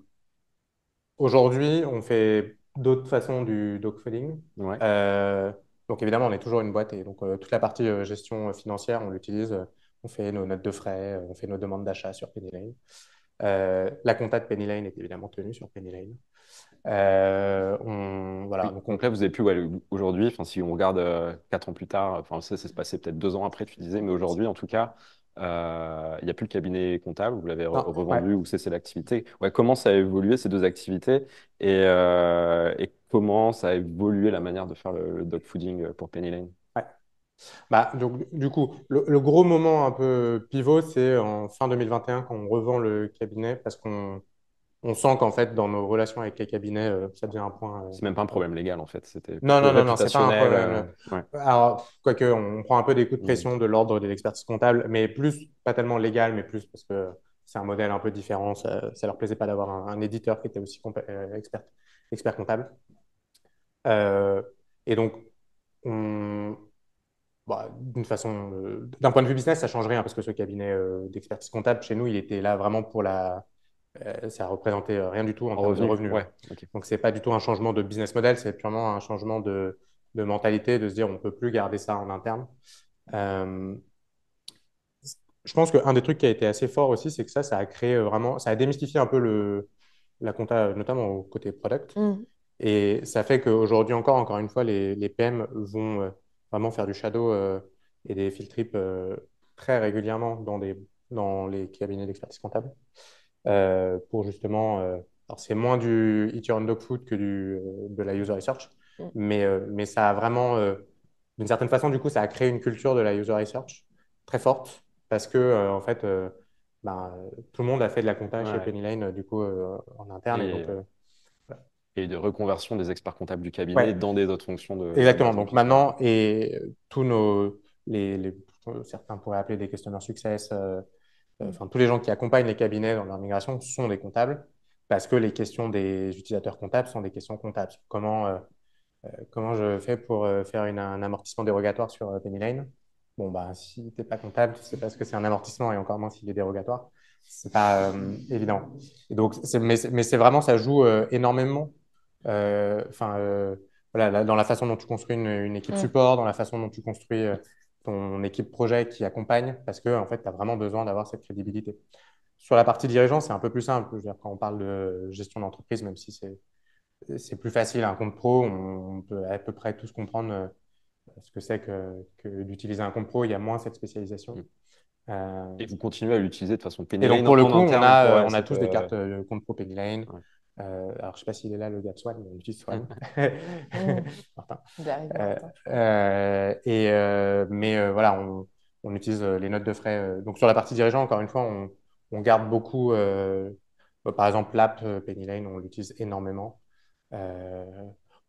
Aujourd'hui, on fait d'autres façons du dogfooding. Ouais. Euh, donc évidemment, on est toujours une boîte et donc toute la partie gestion financière, on l'utilise. On fait nos notes de frais, on fait nos demandes d'achat sur Pennylane. La compta de Pennylane est évidemment tenue sur Pennylane. Voilà, Oui. Donc là, vous avez pu, ouais, aujourd'hui, enfin, si on regarde 4 ans plus tard, enfin, ça s'est passé peut-être 2 ans après, tu disais, mais aujourd'hui, en tout cas, il n'y a plus le cabinet comptable, vous l'avez non, ouais. revendu ou cessé l'activité. Ouais, comment ça a évolué ces deux activités et comment ça a évolué la manière de faire le dog fooding pour Penny Lane? Ouais. Bah, donc, du coup, le gros moment un peu pivot, c'est en fin 2021 quand on revend le cabinet parce qu'on sent qu'en fait, dans nos relations avec les cabinets, ça devient un point. C'est même pas un problème légal, en fait, c'était Non, plutôt non, non, non, c'est pas un réputationnel. problème. Ouais. Alors, quoique, on prend un peu des coups de Mm. pression de l'ordre de l'expertise comptable, mais plus, pas tellement légal, mais plus parce que c'est un modèle un peu différent. Ça leur plaisait pas d'avoir un éditeur qui était aussi expert comptable. Euh, et donc, on, bah, d'un point de vue business, ça change rien parce que ce cabinet d'expertise comptable chez nous, il était là vraiment ça représentait rien du tout en En termes de revenu, revenus, hein. ouais, ok. Donc c'est pas du tout un changement de business model, c'est purement un changement de mentalité, de se dire on peut plus garder ça en interne. Euh, je pense qu'un des trucs qui a été assez fort aussi, c'est que ça a créé vraiment, ça a démystifié un peu la compta, notamment au côté product. Mm. Et ça fait qu'aujourd'hui encore une fois, les PM vont vraiment faire du shadow et des field trips très régulièrement dans les cabinets d'expertise comptable pour justement. Alors, c'est moins du Eat Your Own Dog Food que de la user research, Mm. mais ça a vraiment, d'une certaine façon, du coup, ça a créé une culture de la user research très forte parce que, en fait, ben, tout le monde a fait de la compta chez Ouais. Penny Lane, du coup, en interne. Et donc, Et, voilà. et de reconversion des experts comptables du cabinet Ouais. dans des autres fonctions de Exactement. back Donc office. Ouais. maintenant, et tous certains pourraient appeler des customer success, Mm. enfin tous les gens qui accompagnent les cabinets dans leur migration sont des comptables parce que les questions des utilisateurs comptables sont des questions comptables. Comment je fais pour faire un amortissement dérogatoire sur Penny Lane? Bon, bah, si tu n'es pas comptable, tu ne sais pas ce que c'est un amortissement et encore moins s'il est dérogatoire. C'est pas évident. Et donc, mais c'est vraiment, ça joue énormément. Enfin, voilà, dans la façon dont tu construis une équipe Mm. support, dans la façon dont tu construis ton équipe projet qui accompagne, parce que en fait, tu as vraiment besoin d'avoir cette crédibilité. Sur la partie dirigeant, c'est un peu plus simple. Je veux dire, quand on parle de gestion d'entreprise, même si c'est plus facile, un compte pro, on peut à peu près tous comprendre ce que c'est que d'utiliser un compte pro. Il y a moins cette spécialisation. Mm. Euh, Et vous continuez à l'utiliser de façon et donc, pénilienne pour le en coup, on interne pour a, ouais, on a tous des cartes compte pro Penny Lane. ouais. Alors, je ne sais pas s'il est là, le gars de Swan, mais on utilise Swan. Mm. Martin. Il va arriver, Martin. Mais voilà, on utilise les notes de frais. Donc, sur la partie dirigeant, encore une fois, on garde beaucoup. Par exemple, l'app Penny Lane, on l'utilise énormément. Euh,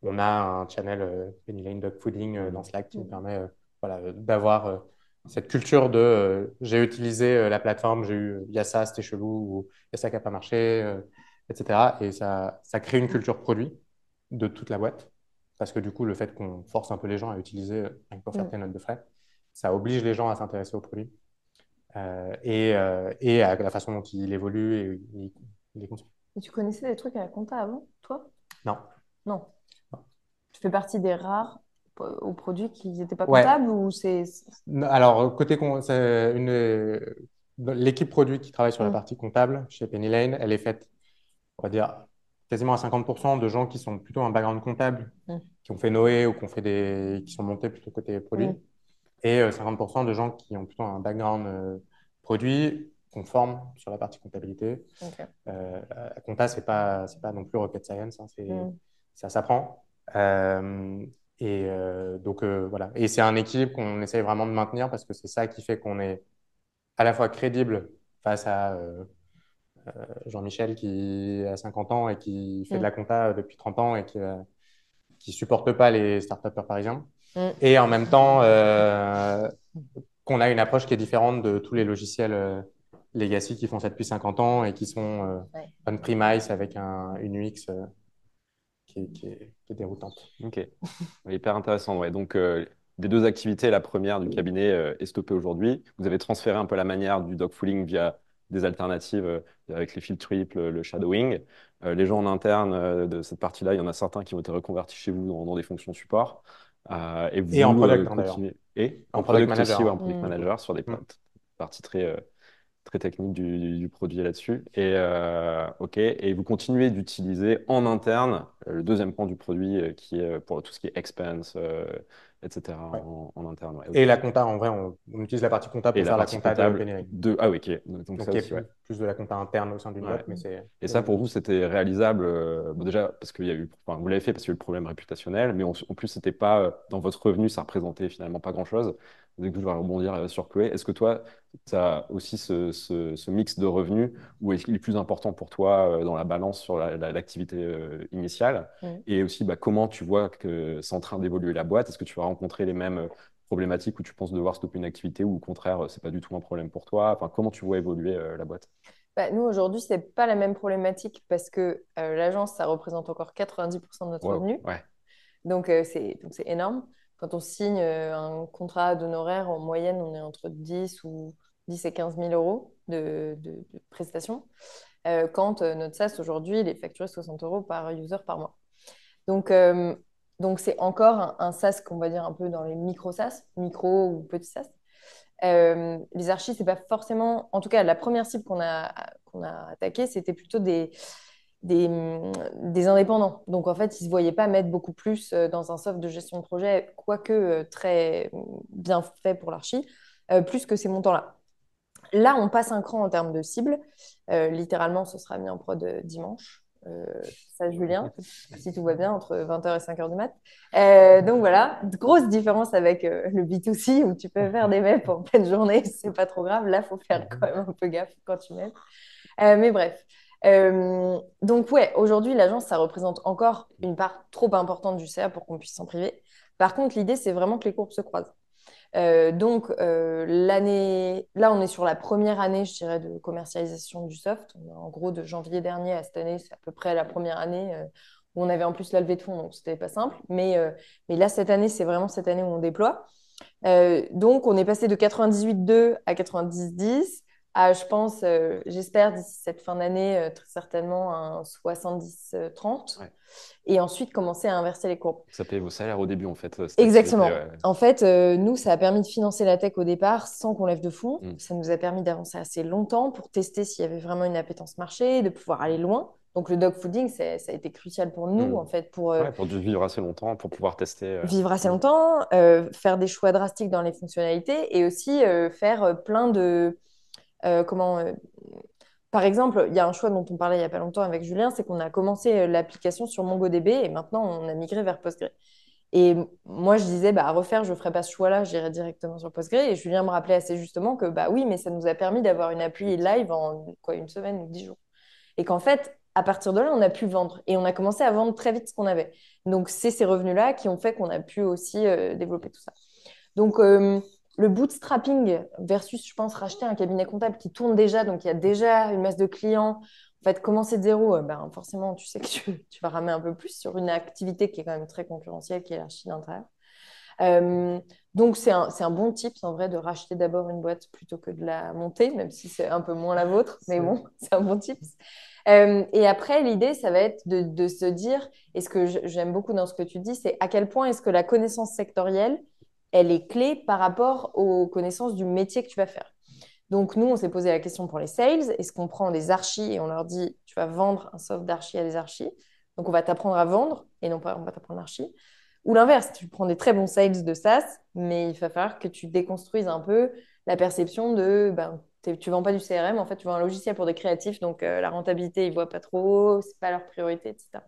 on a un channel Penny Lane Dog Fooding dans Mm. Slack qui nous Mm. permet voilà, d'avoir cette culture de j'ai utilisé la plateforme, il y a ça, c'était chelou, ou il y a ça qui n'a pas marché, etc. Et ça crée une culture produit de toute la boîte. Parce que du coup, le fait qu'on force un peu les gens à utiliser rien que pour faire Mm. tes notes de frais, ça oblige les gens à s'intéresser au produit et à la façon dont il évolue et il est conçu. Et tu connaissais des trucs à la compta avant, toi? Non. Non. Tu fais partie des rares aux produits qui n'étaient pas Ouais. comptables ou c'est... Alors, l'équipe produit qui travaille sur la Mm. partie comptable chez Penny Lane, elle est faite, on va dire, quasiment à 50% de gens qui sont plutôt un background comptable, Mm. qui ont fait Noé ou qui sont montés plutôt côté produit, Mm. et 50% de gens qui ont plutôt un background produit, qu'on forme sur la partie comptabilité. Ok. La compta, c'est pas non plus rocket science, hein, Mm. ça s'apprend. Donc voilà. Et c'est un équilibre qu'on essaye vraiment de maintenir parce que c'est ça qui fait qu'on est à la fois crédible face Jean-Michel qui a 50 ans et qui fait de la compta depuis 30 ans et qui supporte pas les start-upers parisiens. Et en même temps, qu'on a une approche qui est différente de tous les logiciels legacy qui font ça depuis 50 ans et qui sont on-premise avec une UX qui est déroutante. Ok, ouais, hyper intéressant. Ouais. Donc, des deux activités, la première du cabinet est stoppée aujourd'hui. Vous avez transféré un peu la manière du dogfooling via des alternatives avec les fils triples, le shadowing. Les gens en interne de cette partie-là, il y en a certains qui ont été reconvertis chez vous dans des fonctions support. Et Et en vous product, d'ailleurs. continuez. Et En en product product aussi, manager. ouais, en product manager, sur des parties très technique du produit là-dessus. Et, OK. Et vous continuez d'utiliser en interne le deuxième pan du produit qui est pour tout ce qui est expense, etc. Ouais. en interne. Ouais, Et OK. la compta, en vrai, on utilise la partie compta Et pour la faire la partie compta de comptable Penny. Ah oui, OK. Donc Donc, ça il y aussi, a ouais. plus de la compta interne au sein d'une Ouais. boîte, mais c'est... Et ça, pour vous, c'était réalisable bon, déjà parce qu'il y a eu, enfin, vous l'avez fait parce qu'il y a eu le problème réputationnel, mais en plus, c'était pas dans votre revenu, ça représentait finalement pas grand-chose. Donc, je vais rebondir sur Chloé. Est-ce que toi, tu as aussi ce mix de revenus ou est-ce qu'il est plus important pour toi dans la balance sur l'activité initiale? Et aussi, bah, comment tu vois que c'est en train d'évoluer la boîte? Est-ce que tu vas rencontrer les mêmes problématiques où tu penses devoir stopper une activité ou au contraire, c'est pas du tout un problème pour toi? Enfin, comment tu vois évoluer la boîte? Bah, nous, aujourd'hui, ce n'est pas la même problématique parce que l'agence, ça représente encore 90% de notre Wow, revenu. ouais. Donc, c'est énorme. Quand on signe un contrat d'honoraires, en moyenne, on est entre 10 et 15 000 euros de prestations. Quand notre SaaS, aujourd'hui, il est facturé 60 euros par user par mois. Donc, c'est encore un SaaS qu'on va dire un peu dans les micro-SaaS, micro ou petits SaaS. Les archis, c'est pas forcément. En tout cas, la première cible qu'on a attaquée, c'était plutôt des, des indépendants. Donc, en fait, ils ne se voyaient pas mettre beaucoup plus dans un soft de gestion de projet, quoique très bien fait pour l'archi, plus que ces montants-là. Là, on passe un cran en termes de cible. Littéralement, ce sera mis en prod dimanche. Ça, Julien, si tout va bien, entre 20h et 5h du mat. Donc voilà, grosse différence avec le B2C où tu peux faire des MEP en pleine journée, c'est pas trop grave. Là, il faut faire quand même un peu gaffe quand tu MEP. Mais bref. Donc ouais, aujourd'hui, l'agence, ça représente encore une part trop importante du CA pour qu'on puisse s'en priver. Par contre, l'idée, c'est vraiment que les courbes se croisent. Là, on est sur la première année, je dirais, de commercialisation du soft. En gros, de janvier dernier à cette année, c'est à peu près la première année où on avait en plus la levée de fonds, donc c'était pas simple. Mais là, cette année, c'est vraiment cette année où on déploie. Donc, on est passé de 98,2 à 90,10 à, je pense, j'espère d'ici cette fin d'année, très certainement un 70-30. Ouais. Et ensuite, commencer à inverser les courbes. Ça paye vos salaires au début, en fait, cette Exactement. activité, ouais. En fait, nous, ça a permis de financer la tech au départ sans qu'on lève de fonds. Ça nous a permis d'avancer assez longtemps pour tester s'il y avait vraiment une appétence marché, de pouvoir aller loin. Donc, le dog fooding, ça a été crucial pour nous, en fait, pour Ouais, pour vivre assez longtemps, pour pouvoir tester. vivre assez longtemps, faire des choix drastiques dans les fonctionnalités et aussi faire plein de... comment Par exemple, il y a un choix dont on parlait il n'y a pas longtemps avec Julien, c'est qu'on a commencé l'application sur MongoDB et maintenant, on a migré vers Postgre. Et moi, je disais, bah, à refaire, je ne ferais pas ce choix-là, j'irais directement sur Postgre. Et Julien me rappelait assez justement que, bah oui, mais ça nous a permis d'avoir une appli live en une semaine ou 10 jours. Et qu'en fait, à partir de là, on a pu vendre. Et on a commencé à vendre très vite ce qu'on avait. Donc, c'est ces revenus-là qui ont fait qu'on a pu aussi développer tout ça. Donc, le bootstrapping versus, je pense, racheter un cabinet comptable qui tourne déjà, donc il y a déjà une masse de clients. En fait, commencer de zéro, ben, forcément, tu sais que tu vas ramer un peu plus sur une activité qui est quand même très concurrentielle, qui est l'archi d'intérieur. Donc, c'est un bon tip, en vrai, de racheter d'abord une boîte plutôt que de la monter, même si c'est un peu moins la vôtre, mais bon, c'est un bon tip. Et après, l'idée, ça va être de se dire, et ce que j'aime beaucoup dans ce que tu dis, c'est à quel point est-ce que la connaissance sectorielle, elle est clé par rapport aux connaissances du métier que tu vas faire. Donc, nous, on s'est posé la question pour les sales, est-ce qu'on prend des archis et on leur dit, tu vas vendre un soft d'archi à des archis, donc on va t'apprendre à vendre et non pas on va t'apprendre archi. Ou l'inverse, tu prends des très bons sales de SaaS, mais il va falloir que tu déconstruises un peu la perception de tu vends pas du CRM, en fait, tu vends un logiciel pour des créatifs, donc la rentabilité, ils ne voient pas trop, c'est pas leur priorité, etc.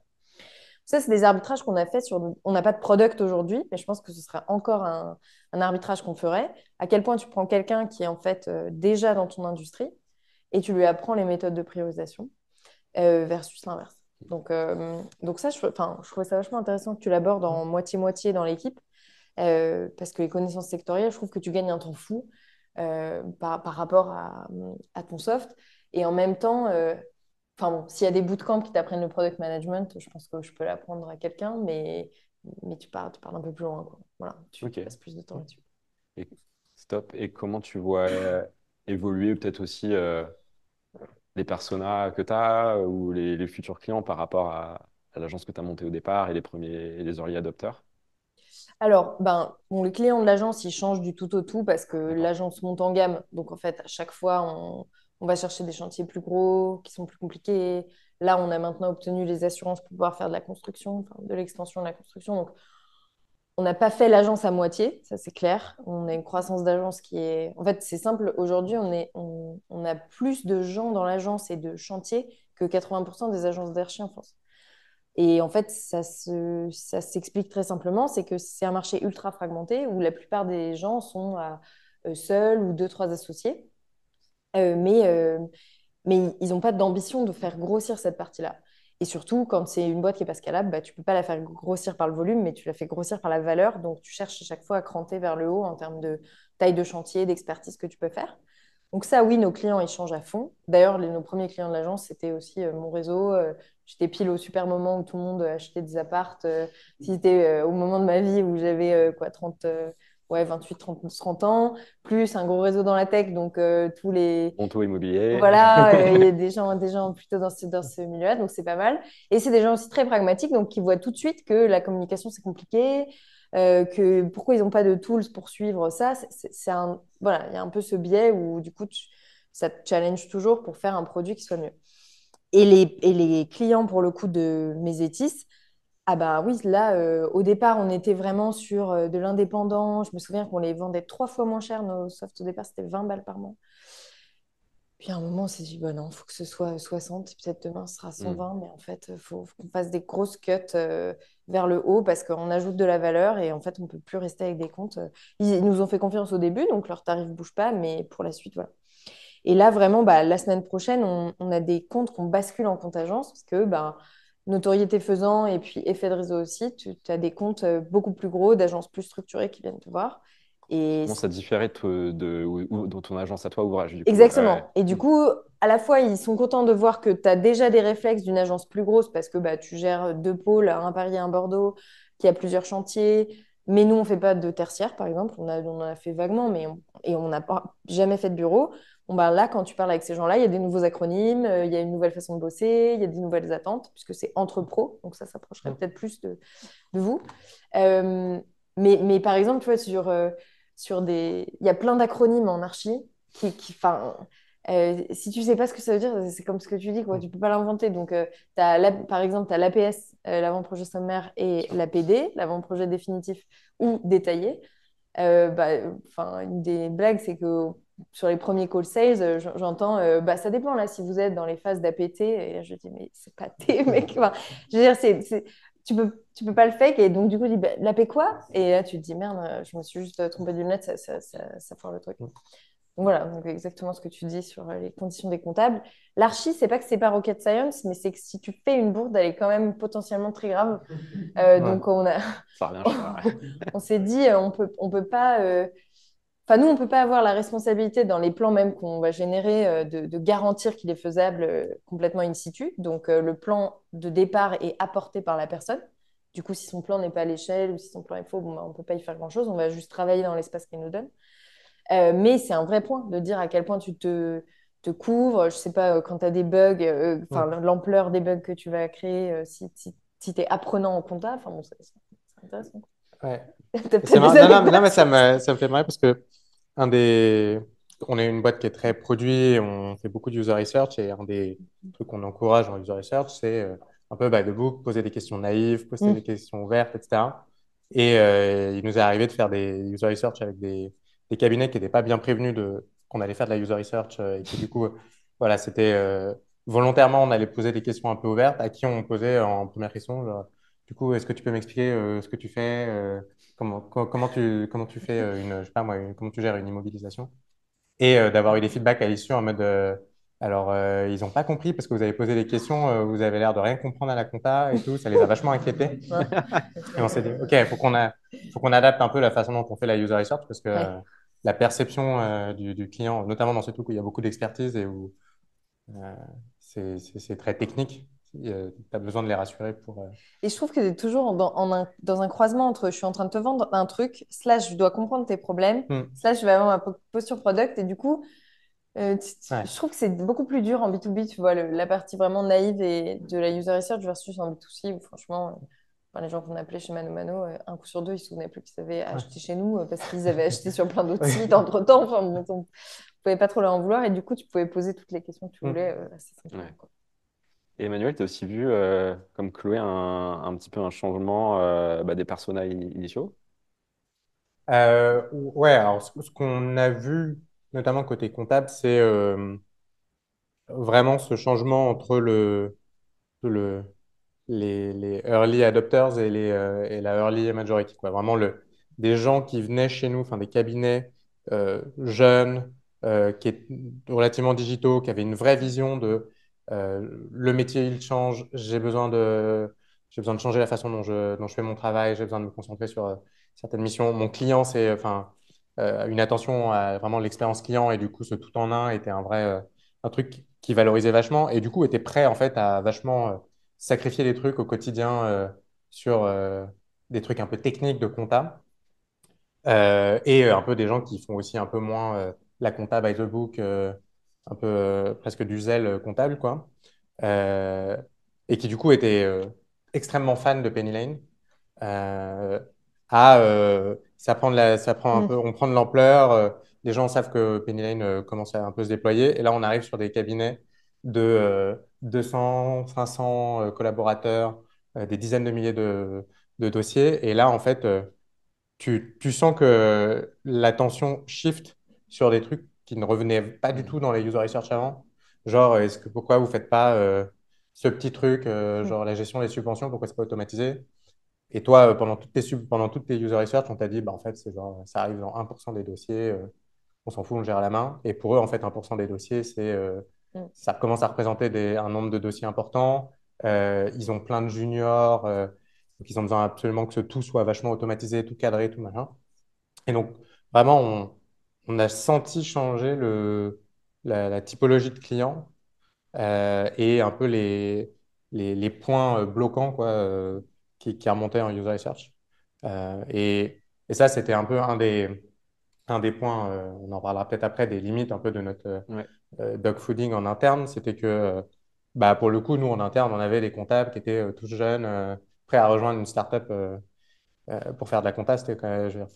Ça, c'est des arbitrages qu'on a fait sur. On n'a pas de product aujourd'hui, mais je pense que ce sera encore un arbitrage qu'on ferait. À quel point tu prends quelqu'un qui est en fait déjà dans ton industrie et tu lui apprends les méthodes de priorisation versus l'inverse. Donc ça, je trouvais ça vachement intéressant que tu l'abordes en moitié-moitié dans l'équipe, parce que les connaissances sectorielles, je trouve que tu gagnes un temps fou par rapport à ton soft. Et en même temps, enfin bon, s'il y a des bootcamps qui t'apprennent le product management, je pense que je peux l'apprendre à quelqu'un, mais tu pars un peu plus loin, quoi. Voilà, tu Ok. passes plus de temps là-dessus. Et, stop. Et comment tu vois évoluer peut-être aussi les personas que tu as ou les futurs clients par rapport à l'agence que tu as montée au départ et les premiers et les early adopters? Alors, bon, les clients de l'agence, ils changent du tout au tout parce que D'accord. l'agence monte en gamme. Donc, en fait, à chaque fois, on va chercher des chantiers plus gros, qui sont plus compliqués. Là, on a maintenant obtenu les assurances pour pouvoir faire de la construction, enfin, de l'extension de la construction. Donc, on n'a pas fait l'agence à moitié, ça c'est clair. On a une croissance d'agence qui est... En fait, c'est simple. Aujourd'hui, on a plus de gens dans l'agence et de chantiers que 80% des agences d'archi en France. Et en fait, ça s'explique très simplement, c'est que c'est un marché ultra fragmenté où la plupart des gens sont à seuls ou deux, trois associés. Euh, mais, euh, mais ils n'ont pas d'ambition de faire grossir cette partie-là. Et surtout, quand c'est une boîte qui est pas scalable, bah, tu ne peux pas la faire grossir par le volume, mais tu la fais grossir par la valeur. Donc, tu cherches à chaque fois à cranter vers le haut en termes de taille de chantier, d'expertise que tu peux faire. Donc ça, oui, nos clients, ils changent à fond. D'ailleurs, nos premiers clients de l'agence, c'était aussi mon réseau. J'étais pile au super moment où tout le monde achetait des appartes. C'était au moment de ma vie où j'avais quoi, 30, ouais, 28, 30 ans, plus un gros réseau dans la tech. Donc tous les... Bon taux immobilier. Voilà, il y a des gens plutôt dans ce milieu-là, donc c'est pas mal. Et c'est des gens aussi très pragmatiques, donc qui voient tout de suite que la communication, c'est compliqué, que pourquoi ils n'ont pas de tools pour suivre ça. Voilà, il y a un peu ce biais où du coup, ça te challenge toujours pour faire un produit qui soit mieux. Et les clients, pour le coup, de Mesetis, ah bah oui, là, au départ, on était vraiment sur de l'indépendant. Je me souviens qu'on les vendait 3 fois moins cher, nos softs au départ, c'était 20 balles par mois. Puis à un moment, on s'est dit, bah non, il faut que ce soit 60, et peut-être demain, ce sera Hmm. 120, mais en fait, il faut qu'on fasse des grosses cuts vers le haut parce qu'on ajoute de la valeur et en fait, on ne peut plus rester avec des comptes. Ils nous ont fait confiance au début, donc leur tarif ne bouge pas, mais pour la suite, voilà. Et là, vraiment, bah, la semaine prochaine, on a des comptes qu'on bascule en compte agence parce que bah, notoriété faisant et puis effet de réseau aussi, tu as des comptes beaucoup plus gros, d'agences plus structurées qui viennent te voir. Et Comment ça différait de ton agence à toi, ouvrage, du coup? Ouais. exactement. Et du coup, à la fois, ils sont contents de voir que tu as déjà des réflexes d'une agence plus grosse parce que bah, tu gères deux pôles, un Paris et un Bordeaux, qui a plusieurs chantiers. Mais nous, on ne fait pas de tertiaire, par exemple. On en a fait vaguement, et on n'a pas jamais fait de bureau. Bon, bah, là, quand tu parles avec ces gens-là, il y a des nouveaux acronymes, il y a une nouvelle façon de bosser, il y a des nouvelles attentes, puisque c'est entre pros. Donc ça s'approcherait peut-être plus de vous. Euh, mais par exemple, tu vois, sur des... Il y a plein d'acronymes en archi enfin, si tu sais pas ce que ça veut dire, c'est comme ce que tu dis, quoi. Tu peux pas l'inventer. Donc, par exemple, tu as l'APS, l'avant-projet sommaire, et l'APD, l'avant-projet définitif ou détaillé. Bah, enfin, une des blagues, c'est que sur les premiers call sales, j'entends, bah, ça dépend là, si vous êtes dans les phases d'APT. Et là, je dis, mais c'est pas T, mec. Enfin, je veux dire, tu peux pas le fake. Et donc, du coup, je dis, bah, l'AP quoi? Et là, tu te dis, merde, je me suis juste trompée de lunette, ça foire le truc. Donc voilà, donc exactement ce que tu dis sur les conditions des comptables. L'archi, c'est pas que c'est pas rocket science, mais c'est que si tu fais une bourde, elle est quand même potentiellement très grave. Ouais. Donc on a, Ça revient cher. Ouais. on s'est dit, on peut pas, enfin nous, on peut pas avoir la responsabilité dans les plans même qu'on va générer de garantir qu'il est faisable complètement in situ. Donc le plan de départ est apporté par la personne. Du coup, si son plan n'est pas à l'échelle ou si son plan est faux, bon, bah, on peut pas y faire grand-chose. On va juste travailler dans l'espace qu'il nous donne. Mais c'est un vrai point de dire à quel point tu te couvres. Je sais pas, quand tu as des bugs, enfin, l'ampleur des bugs que tu vas créer si tu es apprenant en compta. Enfin, bon, c'est intéressant. Ouais. Tu as C'est peut-être marrant. des Non, non, non, anecdotes mais sur ça. ça me fait marrer parce que un des... on est une boîte qui est très produit, on fait beaucoup de user research et un des trucs qu'on encourage en user research, c'est un peu by the book, poser des questions naïves, poser des Mm. questions ouvertes, etc. Et il nous est arrivé de faire des user research avec des cabinets qui n'étaient pas bien prévenus qu'on allait faire de la user research et que du coup, voilà, c'était volontairement, on allait poser des questions un peu ouvertes à qui on posait en première question, genre, du coup, est-ce que tu peux m'expliquer ce que tu fais comment tu fais je sais pas moi, comment tu gères une immobilisation? Et d'avoir eu des feedbacks à l'issue en mode Alors, ils n'ont pas compris parce que vous avez posé des questions, vous avez l'air de rien comprendre à la compta et tout, ça les a vachement inquiétés. Et on s'est dit, OK, faut qu'on adapte un peu la façon dont on fait la user research parce que Ouais. la perception du client, notamment dans ce truc où il y a beaucoup d'expertise et où euh, c'est très technique, tu as besoin de les rassurer pour. Et je trouve que tu es toujours dans un croisement entre je suis en train de te vendre un truc, slash je dois comprendre tes problèmes, slash je vais avoir ma posture product. Et du coup, Ouais. je trouve que c'est beaucoup plus dur en B2B, tu vois, la partie vraiment naïve et de la user research versus en B2C où franchement, enfin, les gens qu'on appelait chez Mano Mano, un coup sur deux, ils se souvenaient plus qu'ils avaient acheté chez nous parce qu'ils avaient acheté sur plein d'autres sites entre-temps. Enfin, bon, on pouvait pas trop leur en vouloir et du coup, tu pouvais poser toutes les questions que tu voulais assez simplement, Ouais. quoi. Et Emmanuel, tu as aussi vu, comme Chloé, un petit peu un changement des personas initiaux? Ouais, alors ce qu'on a vu, notamment côté comptable, c'est vraiment ce changement entre le, les early adopters et la early majority, quoi. Vraiment des gens qui venaient chez nous, enfin des cabinets jeunes, qui étaient relativement digitaux, qui avaient une vraie vision de le métier, il change, j'ai besoin de changer la façon dont je fais mon travail, j'ai besoin de me concentrer sur certaines missions. Mon client, c'est enfin une attention à vraiment l'expérience client et du coup, ce tout en un était un truc qui valorisait vachement et du coup était prêt en fait à vachement sacrifier des trucs au quotidien sur des trucs un peu techniques de compta et un peu des gens qui font aussi un peu moins la compta by the book, un peu presque du zèle comptable, quoi. Euh, et qui du coup étaient extrêmement fans de Penny Lane. Euh, ça prend un Mm. peu, on prend de l'ampleur. Les gens savent que Penny Lane commence à un peu se déployer. Et là, on arrive sur des cabinets de 200, 500 collaborateurs, des dizaines de milliers de dossiers. Et là, en fait, tu sens que l'attention shift sur des trucs qui ne revenaient pas du tout dans les user research avant. Genre, pourquoi vous faites pas ce petit truc, Mm. genre la gestion des subventions, pourquoi c'est pas automatisé? Et toi, pendant toutes tes user research, on t'a dit, bah, en fait, c'est genre, ça arrive dans 1% des dossiers, on s'en fout, on le gère à la main. Et pour eux, en fait, 1% des dossiers, Mm. ça commence à représenter un nombre de dossiers important. Ils ont plein de juniors, donc ils ont besoin absolument que tout soit vachement automatisé, tout cadré, tout machin. Et donc, vraiment, on a senti changer la typologie de clients et un peu les points bloquants quoi, qui remontaient en user research. Et ça, c'était un peu un des points, on en parlera peut-être après, des limites un peu de notre Ouais. dog fooding en interne. C'était que, bah, pour le coup, nous, en interne, on avait des comptables qui étaient tous jeunes, prêts à rejoindre une startup pour faire de la compta. Je veux dire,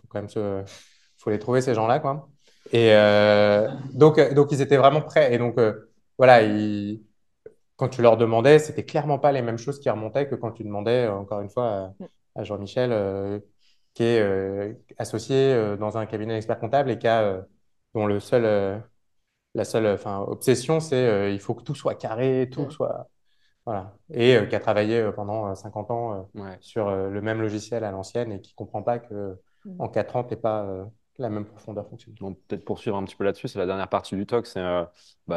faut les trouver, ces gens-là, quoi. Et donc, ils étaient vraiment prêts. Et donc, voilà, quand tu leur demandais, c'était clairement pas les mêmes choses qui remontaient que quand tu demandais, encore une fois, à Jean-Michel, qui est associé dans un cabinet d'experts comptables et dont la seule enfin, obsession, c'est il faut que tout soit carré, tout Mm. soit. Voilà. Et qui a travaillé pendant 50 ans Ouais. sur le même logiciel à l'ancienne et qui comprend pas que Mm. en 4 ans, tu n'es pas la même profondeur fonctionnelle. Donc, peut-être poursuivre un petit peu là-dessus, c'est la dernière partie du talk. C'est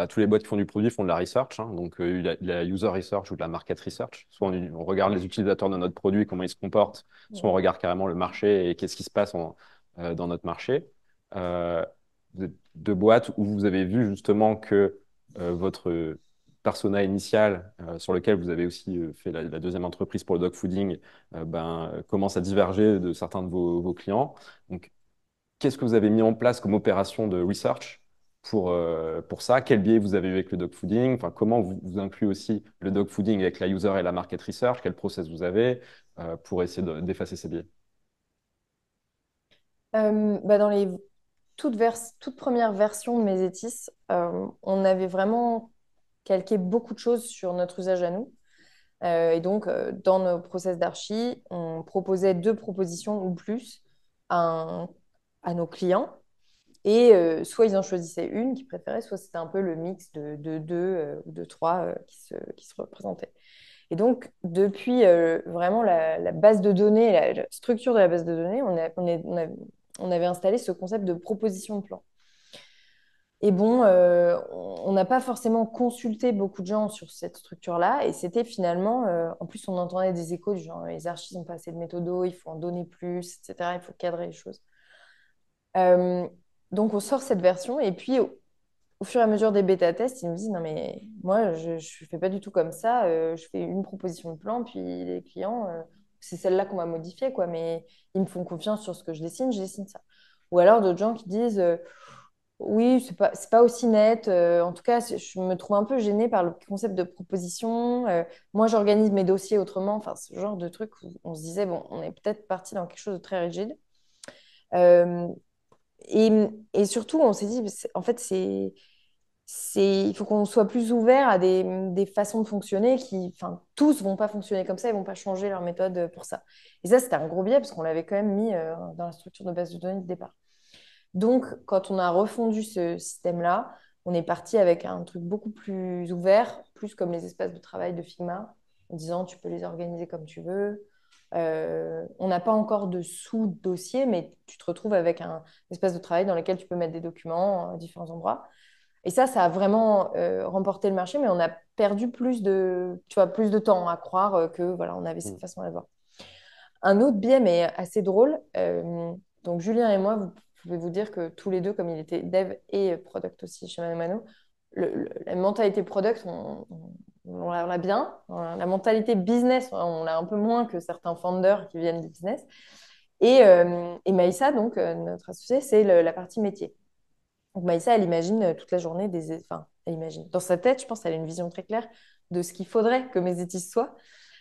tous les boîtes qui font du produit font de la research, hein. Donc la user research ou de la market research. Soit on regarde les utilisateurs de notre produit, comment ils se comportent, soit on regarde carrément le marché et qu'est-ce qui se passe dans notre marché. Vous êtes deux boîtes où vous avez vu justement que votre persona initial, sur lequel vous avez aussi fait la deuxième entreprise pour le dog fooding, commence à diverger de certains de vos clients. Donc, qu'est-ce que vous avez mis en place comme opération de research pour ça? Quel biais vous avez eu avec le dog fooding? Enfin, comment vous incluez aussi le dog fooding avec la user et la market research? Quel process vous avez pour essayer d'effacer ces biais? Dans les toutes premières versions de Mesetis, on avait vraiment calqué beaucoup de choses sur notre usage à nous. Et donc, dans nos process d'archi, on proposait deux propositions ou plus à, à nos clients. Et soit ils en choisissaient une qu'ils préféraient, soit c'était un peu le mix de deux ou de trois qui se représentaient. Et donc, depuis vraiment la base de données, la structure de la base de données, on avait installé ce concept de proposition de plan. Et bon, on n'a pas forcément consulté beaucoup de gens sur cette structure-là. Et c'était finalement, en plus, on entendait des échos du genre, les archis n'ont pas assez de méthodos, il faut en donner plus, etc. Il faut cadrer les choses. Euh, donc, on sort cette version. Et puis, au fur et à mesure des bêta-tests, ils nous disent, non, mais moi, je ne fais pas du tout comme ça. Je fais une proposition de plan, puis les clients, c'est celle-là qu'on va modifier, quoi. Mais ils me font confiance sur ce que je dessine ça. Ou alors d'autres gens qui disent, oui, c'est pas aussi net. En tout cas, je me trouve un peu gênée par le concept de proposition. Moi, j'organise mes dossiers autrement. Enfin, ce genre de truc où on se disait, bon, on est peut-être parti dans quelque chose de très rigide. Euh, et surtout, on s'est dit, en fait, il faut qu'on soit plus ouvert à des façons de fonctionner qui, enfin, tous vont pas fonctionner comme ça, ils vont pas changer leur méthode pour ça. Et ça, c'était un gros biais parce qu'on l'avait quand même mis dans la structure de base de données de départ. Donc, quand on a refondu ce système-là, on est parti avec un truc beaucoup plus ouvert, plus comme les espaces de travail de Figma, en disant tu peux les organiser comme tu veux. On n'a pas encore de sous-dossier, mais tu te retrouves avec un espace de travail dans lequel tu peux mettre des documents à différents endroits. Et ça a vraiment remporté le marché, mais on a perdu plus de temps à croire que voilà, on avait cette façon de le voir. Un autre biais, mais assez drôle. Donc, Julien et moi, vous pouvez vous dire que tous les deux, comme il était dev et product aussi chez Mano Mano, la mentalité product, on l'a bien. La mentalité business, on l'a un peu moins que certains founders qui viennent du business. Et Maïssa, donc, notre associée, c'est la partie métier. Donc, Maïssa, elle imagine toute la journée Enfin, elle imagine. Dans sa tête, je pense qu'elle a une vision très claire de ce qu'il faudrait que mes étis soient.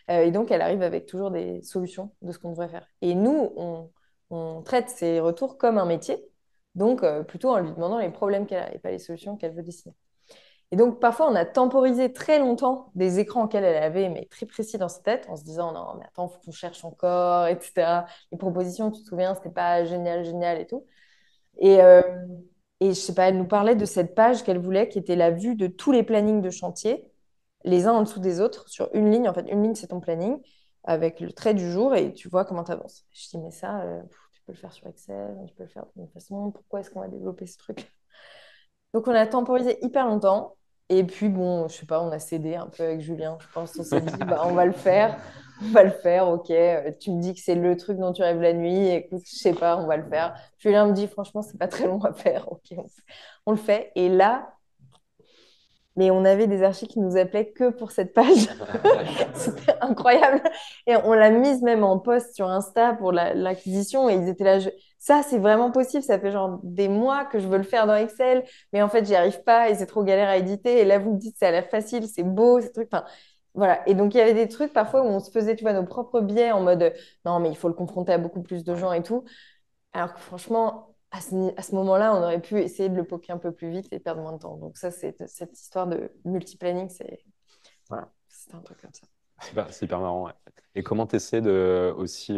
Et donc, elle arrive avec toujours des solutions de ce qu'on devrait faire. Et nous, on traite ces retours comme un métier, donc plutôt en lui demandant les problèmes qu'elle a et pas les solutions qu'elle veut dessiner. Et donc, parfois, on a temporisé très longtemps des écrans qu'elle avait, mais très précis dans sa tête, en se disant, non, mais attends, il faut qu'on cherche encore, etc. Les propositions, tu te souviens, c'était pas génial, génial et tout. Et, euh, et je sais pas, elle nous parlait de cette page qu'elle voulait, qui était la vue de tous les plannings de chantier, les uns en dessous des autres, sur une ligne. En fait, une ligne, c'est ton planning, avec le trait du jour, et tu vois comment tu avances. Je dis, mais ça, tu peux le faire sur Excel, tu peux le faire d'une façon. Pourquoi est-ce qu'on va développer ce truc? Donc, on a temporisé hyper longtemps. Et puis, bon, je sais pas, on a cédé un peu avec Julien. Je pense qu'on s'est dit, bah, on va le faire. On va le faire, ok. Tu me dis que c'est le truc dont tu rêves la nuit. Écoute, je sais pas, on va le faire. Julien me dit, franchement, c'est pas très long à faire. Ok, on le fait. Et là, mais on avait des archis qui nous appelaient que pour cette page. C'était incroyable. Et on l'a mise même en post sur Insta pour l'acquisition. Et ils étaient là, ça, c'est vraiment possible. Ça fait genre des mois que je veux le faire dans Excel, mais en fait, j'y arrive pas et c'est trop galère à éditer. Et là, vous me dites, ça a l'air facile, c'est beau, ces trucs. Enfin, voilà. Et donc, il y avait des trucs parfois où on se faisait, tu vois, nos propres biais en mode, non, mais il faut le confronter à beaucoup plus de gens et tout. Alors que franchement, à ce moment-là, on aurait pu essayer de le poker un peu plus vite et perdre moins de temps. Donc ça, c'est cette histoire de multiplanning, voilà, c'est un truc comme ça. C'est hyper marrant. Ouais. Et comment tu essaies de aussi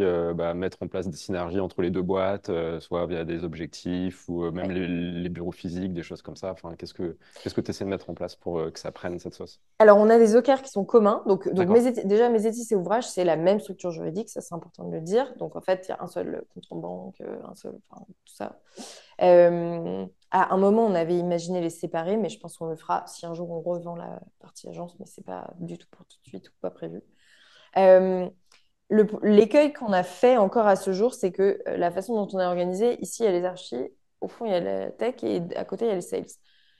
mettre en place des synergies entre les deux boîtes, soit via des objectifs ou même Ouais. les bureaux physiques, des choses comme ça. Enfin, qu'est-ce que tu essaies de mettre en place pour que ça prenne cette sauce? Alors, on a des OKR qui sont communs. Donc D'accord. déjà, mes étis et ouvrages, c'est la même structure juridique, ça c'est important de le dire. Donc en fait, il y a un seul compte en banque, un seul, enfin, tout ça. À un moment, on avait imaginé les séparer, mais je pense qu'on le fera si un jour on revend la partie agence, mais c'est pas du tout pour tout de suite ou pas prévu. Euh, L'écueil qu'on a fait encore à ce jour, c'est que la façon dont on est organisé, ici, il y a les archis, au fond, il y a la tech et à côté, il y a les sales.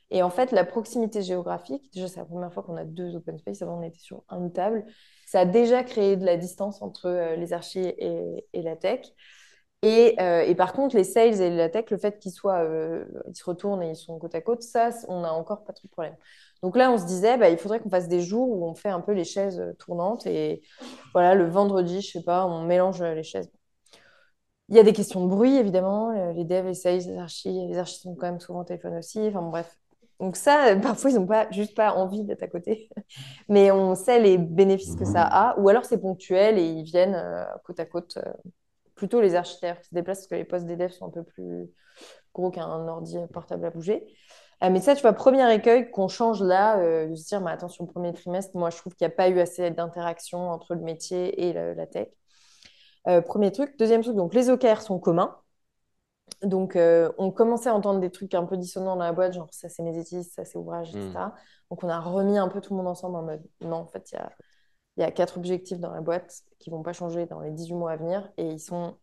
Et en fait, la proximité géographique, déjà, c'est la première fois qu'on a deux open space, avant on était sur une table, ça a déjà créé de la distance entre les archis et la tech. Et par contre, les sales et la tech, le fait ils se retournent et ils sont côte à côte, ça, on n'a encore pas trop de problème. Donc là, on se disait, bah, il faudrait qu'on fasse des jours où on fait un peu les chaises tournantes et voilà, le vendredi, je sais pas, on mélange les chaises. Il y a des questions de bruit, évidemment. Les devs, les sales, les archis sont quand même souvent au téléphone aussi. Enfin, bon, bref. Donc ça, parfois, ils n'ont pas, juste pas envie d'être à côté. Mais on sait les bénéfices que ça a. Ou alors, c'est ponctuel et ils viennent côte à côte. Plutôt les architectes qui se déplacent parce que les postes des devs sont un peu plus gros qu'un ordi portable à bouger. Mais ça, tu vois, premier écueil qu'on change là, de se dire, mais attention, premier trimestre, moi, je trouve qu'il n'y a pas eu assez d'interaction entre le métier et la tech. Premier truc. Deuxième truc, donc les OKR sont communs. Donc, on commençait à entendre des trucs un peu dissonants dans la boîte, genre ça c'est Mésétis, ça c'est ouvrage, etc. Donc, on a remis un peu tout le monde ensemble en mode non, en fait, il y a 4 objectifs dans la boîte qui vont pas changer dans les 18 mois à venir et ils sont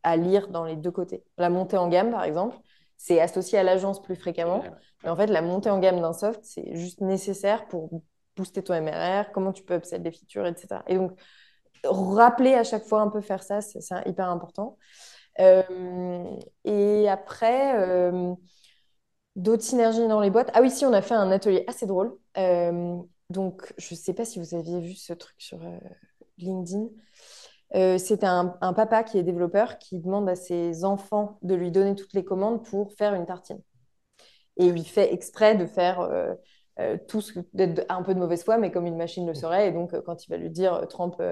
à lire dans les deux côtés. La montée en gamme, par exemple, c'est associé à l'agence plus fréquemment. Mais en fait, la montée en gamme d'un soft, c'est juste nécessaire pour booster ton MRR, comment tu peux upsell des features, etc. Et donc, rappeler à chaque fois un peu faire ça, c'est hyper important. Et après, d'autres synergies dans les boîtes. Ah oui, si, on a fait un atelier assez drôle. Donc, je ne sais pas si vous aviez vu ce truc sur LinkedIn. C'est un papa qui est développeur qui demande à ses enfants de lui donner toutes les commandes pour faire une tartine. Et il fait exprès de faire tout ce d'être un peu de mauvaise foi, mais comme une machine le serait. Et donc, quand il va lui dire trempe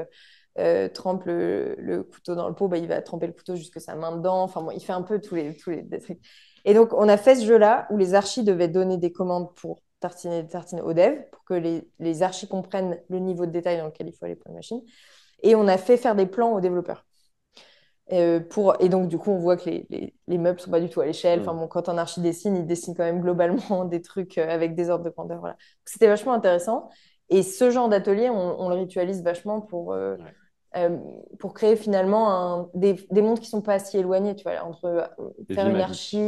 le couteau dans le pot, bah, il va tremper le couteau jusque sa main dedans. Enfin bon, il fait un peu tous les des trucs. Et donc, on a fait ce jeu-là où les archis devaient donner des commandes pour tartiner des tartines aux devs, pour que les archis comprennent le niveau de détail dans lequel il faut aller pour une machine. Et on a fait faire des plans aux développeurs. Et donc, du coup, on voit que les meubles ne sont pas du tout à l'échelle. Enfin, bon, quand un archi dessine, il dessine quand même globalement des trucs avec des ordres de grandeur. Voilà. C'était vachement intéressant. Et ce genre d'atelier, on le ritualise vachement pour créer finalement des mondes qui ne sont pas si éloignés. Tu vois, entre faire une archi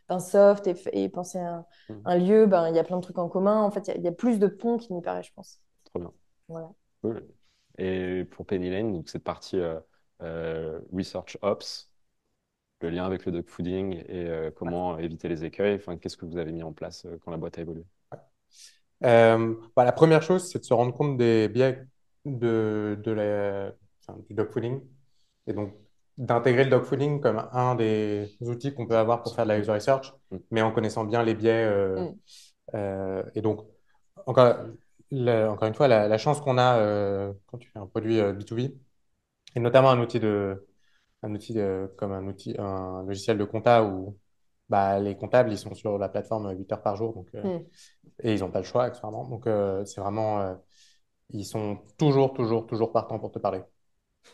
d'un soft et penser à un lieu, ben, il y a plein de trucs en commun. En fait, il y a plus de ponts qui nous paraît, je pense. Trop bien. Voilà. Cool. Et pour Penny Lane, donc cette partie Research Ops, le lien avec le dogfooding et comment éviter les écueils, enfin, qu'est-ce que vous avez mis en place quand la boîte a évolué? La première chose, c'est de se rendre compte des biais du dogfooding et donc d'intégrer le dogfooding comme un des outils qu'on peut avoir pour faire de la user research, mais en connaissant bien les biais. Et donc, encore, encore une fois, la chance qu'on a quand tu fais un produit B2B, et notamment comme un logiciel de compta où bah, les comptables, ils sont sur la plateforme 8 heures par jour, donc, et ils n'ont pas le choix, accessoirement. Donc, c'est vraiment, ils sont toujours, toujours, toujours partants pour te parler.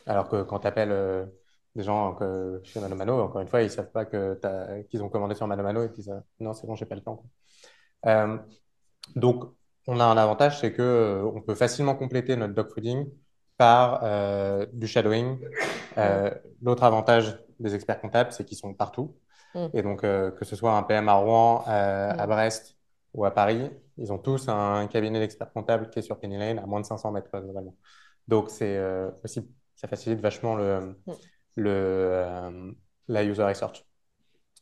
Alors que quand tu appelles des gens chez ManoMano, encore une fois, ils ne savent pas qu'ils ont commandé sur ManoMano et ils disent non, c'est bon, j'ai pas le temps. Euh, donc, on a un avantage, c'est que on peut facilement compléter notre dogfooding par du shadowing. L'autre avantage des experts comptables, c'est qu'ils sont partout. Et donc, que ce soit un PM à Rouen, à Brest ou à Paris, ils ont tous un cabinet d'experts comptables qui est sur Penny Lane à moins de 500 mètres globalement. Donc, c'est aussi, ça facilite vachement le, la user research.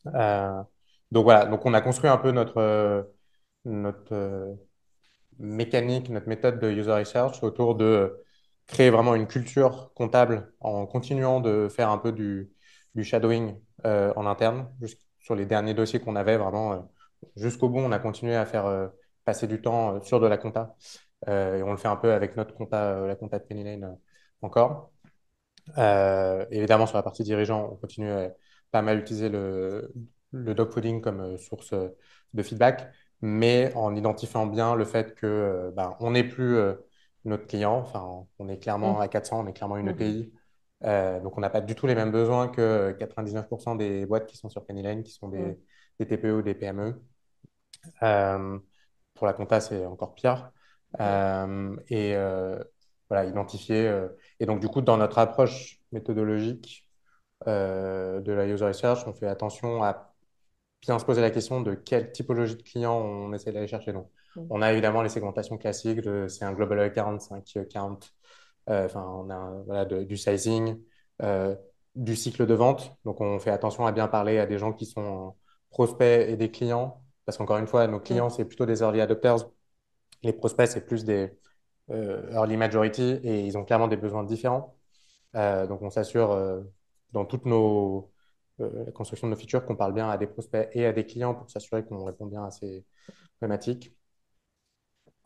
Donc voilà, donc on a construit un peu notre mécanique, notre méthode de user research autour de créer vraiment une culture comptable en continuant de faire un peu du shadowing en interne, sur les derniers dossiers qu'on avait vraiment jusqu'au bout. On a continué à faire passer du temps sur de la compta et on le fait un peu avec notre compta, la compta de Penny Lane encore. Évidemment, sur la partie dirigeant, on continue à pas mal utiliser le dogfooding comme source de feedback, mais en identifiant bien le fait que ben, on n'est plus notre client. Enfin, on est clairement à 400, on est clairement une ETI. Donc, on n'a pas du tout les mêmes besoins que 99% des boîtes qui sont sur Penny Lane, qui sont des TPE ou des PME. Euh, pour la compta, c'est encore pire. Voilà, identifier. Et donc, du coup, dans notre approche méthodologique de la user research, on fait attention à bien se poser la question de quelle typologie de client on essaie d'aller chercher. Donc, on a évidemment les segmentations classiques, c'est un global account, c'est un key account, enfin, on a voilà, du sizing, du cycle de vente. Donc, on fait attention à bien parler à des gens qui sont prospects et des clients, parce qu'encore une fois, nos clients, c'est plutôt des early adopters. Les prospects, c'est plus des early majority et ils ont clairement des besoins différents. Donc, on s'assure dans la construction de nos features qu'on parle bien à des prospects et à des clients pour s'assurer qu'on répond bien à ces problématiques.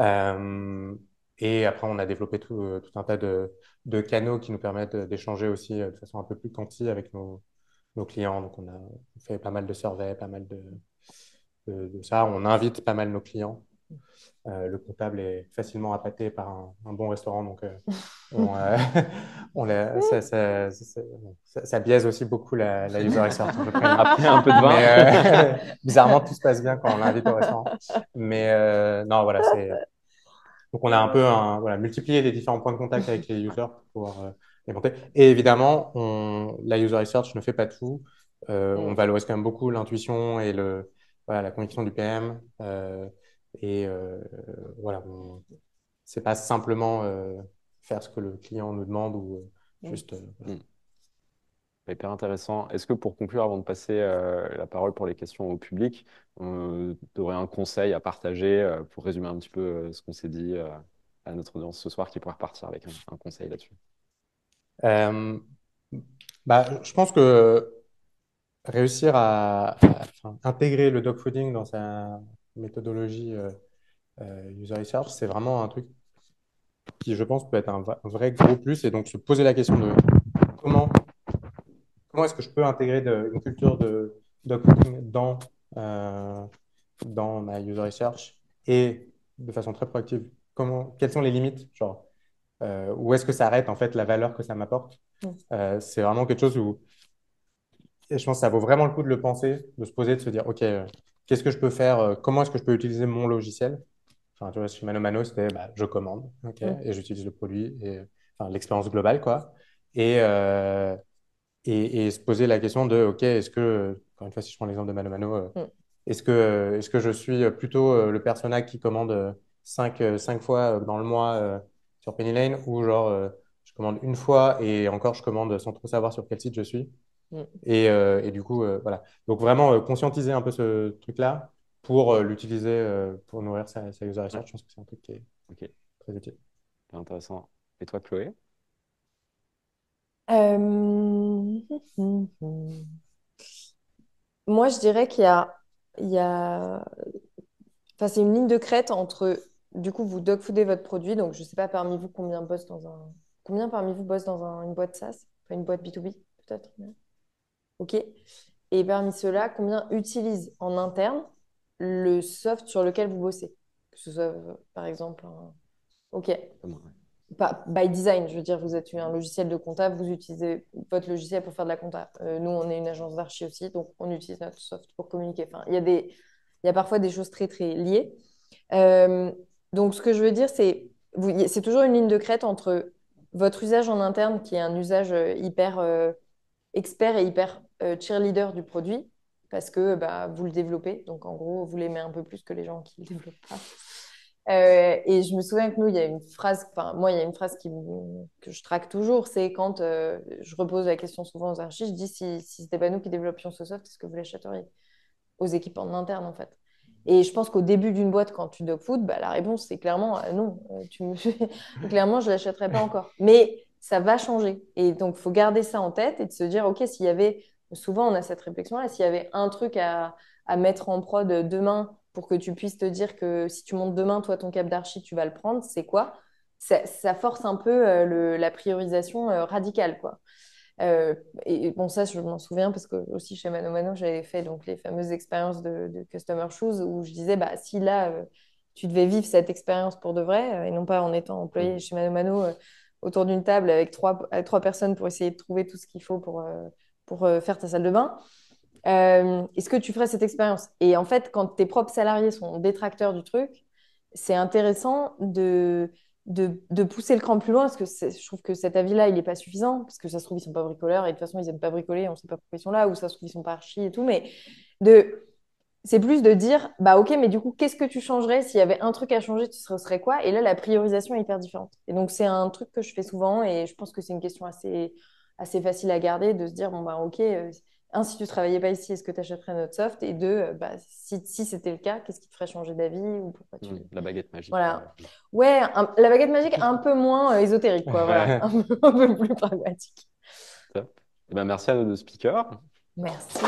Euh, et après, on a développé tout un tas de canaux qui nous permettent d'échanger aussi de façon un peu plus quanti avec nos clients. Donc, on fait pas mal de surveys, pas mal de ça. On invite pas mal nos clients. Le comptable est facilement appâté par un bon restaurant, donc on, ça biaise aussi beaucoup la user research, je préviens. Après un peu de vin. Mais bizarrement, tout se passe bien quand on l'invite au restaurant. Mais non, voilà, donc on a un peu voilà, multiplié les différents points de contact avec les users pour pouvoir les monter. Et évidemment, la user research ne fait pas tout. On valorise quand même beaucoup l'intuition et voilà, la conviction du PM. Et voilà, c'est pas simplement faire ce que le client nous demande ou juste. Voilà. Hyper intéressant. Est-ce que pour conclure, avant de passer la parole pour les questions au public, tu aurais un conseil à partager pour résumer un petit peu ce qu'on s'est dit à notre audience ce soir qui pourrait repartir avec un conseil là-dessus? Euh, je pense que réussir enfin, intégrer le dogfooding dans sa méthodologie user research, c'est vraiment un truc qui, je pense, peut être un vrai gros plus. Et donc, se poser la question de comment, comment est-ce que je peux intégrer une culture de dogfooding dans ma user research et de façon très proactive, quelles sont les limites, genre, où est-ce que ça arrête en fait la valeur que ça m'apporte. C'est vraiment quelque chose où et je pense que ça vaut vraiment le coup de le penser, de se poser, de se dire, OK, qu'est-ce que je peux faire, comment est-ce que je peux utiliser mon logiciel? Enfin, tu vois, chez ManoMano, c'était je commande, OK, et j'utilise le produit, et enfin, l'expérience globale, quoi. Et, et se poser la question de, OK, est-ce que, encore une fois, si je prends l'exemple de ManoMano, est-ce que je suis plutôt le persona qui commande cinq fois dans le mois sur Penny Lane, ou genre, je commande une fois et encore, je commande sans trop savoir sur quel site je suis? Et du coup, voilà. Donc vraiment conscientiser un peu ce truc-là pour l'utiliser pour nourrir sa user research. Je pense que c'est un truc qui est Ok, très utile. intéressant. Et toi, Chloé? Euh, Moi, je dirais il y a... Enfin, c'est une ligne de crête entre, du coup, vous dogfoodez votre produit. Donc, je ne sais pas parmi vous combien parmi vous bossent dans une boîte SaaS, enfin, une boîte B2B, peut-être. OK. Et parmi ceux-là, combien utilisent en interne le soft sur lequel vous bossez? Que ce soit, par exemple, OK. Pas by design, je veux dire, vous êtes un logiciel de compta, vous utilisez votre logiciel pour faire de la compta. Nous, on est une agence d'archi aussi, donc on utilise notre soft pour communiquer. Enfin, il y a parfois des choses très, très liées. Euh, donc, ce que je veux dire, c'est toujours une ligne de crête entre votre usage en interne, qui est un usage hyper expert et hyper cheerleader du produit, parce que bah, vous le développez. Donc, en gros, vous l'aimez un peu plus que les gens qui ne le développent pas. Et je me souviens que nous, il y a une phrase, enfin, moi, il y a une phrase que je traque toujours, c'est quand je repose la question souvent aux archis, je dis si c'était pas nous qui développions ce soft, est-ce que vous l'achèteriez aux équipes en interne, en fait? Et je pense qu'au début d'une boîte, quand tu dog food, bah, la réponse, c'est clairement non. Clairement, je ne l'achèterai pas encore. Mais ça va changer. Et donc, il faut garder ça en tête et de se dire, OK, s'il y avait, souvent on a cette réflexion-là, s'il y avait un truc à mettre en prod demain pour que tu puisses te dire que si tu montes demain, toi, ton cap d'archi, tu vas le prendre, c'est quoi? Ça force un peu la priorisation radicale, quoi. Euh, et bon, ça, je m'en souviens parce que aussi chez ManoMano, j'avais fait donc les fameuses expériences de Customer Shoes où je disais, bah, si là, tu devais vivre cette expérience pour de vrai, et non pas en étant employé chez ManoMano autour d'une table avec trois personnes pour essayer de trouver tout ce qu'il faut pour faire ta salle de bain, est-ce que tu ferais cette expérience? Et en fait, quand tes propres salariés sont détracteurs du truc, c'est intéressant de pousser le cran plus loin, parce que je trouve que cet avis-là, il n'est pas suffisant, parce que ça se trouve, ils sont pas bricoleurs, et de toute façon, ils n'aiment pas bricoler, on ne sait pas pourquoi ils sont là, ou ça se trouve, ils sont pas archi et tout, mais c'est plus de dire, bah ok, mais du coup, qu'est-ce que tu changerais s'il y avait un truc à changer, ce serait quoi? Et là, la priorisation est hyper différente. Et donc, c'est un truc que je fais souvent, et je pense que c'est une question assez facile à garder, de se dire, bon, bah ok, un, si tu ne travaillais pas ici, est-ce que tu achèterais notre soft? Et deux, bah, si c'était le cas, qu'est-ce qui te ferait changer d'avis ou pourquoi tu... La baguette magique. Voilà. Ouais, la baguette magique, un peu moins ésotérique, quoi. Voilà, un peu plus pragmatique. Top. Eh ben, merci à nos deux speakers. Merci.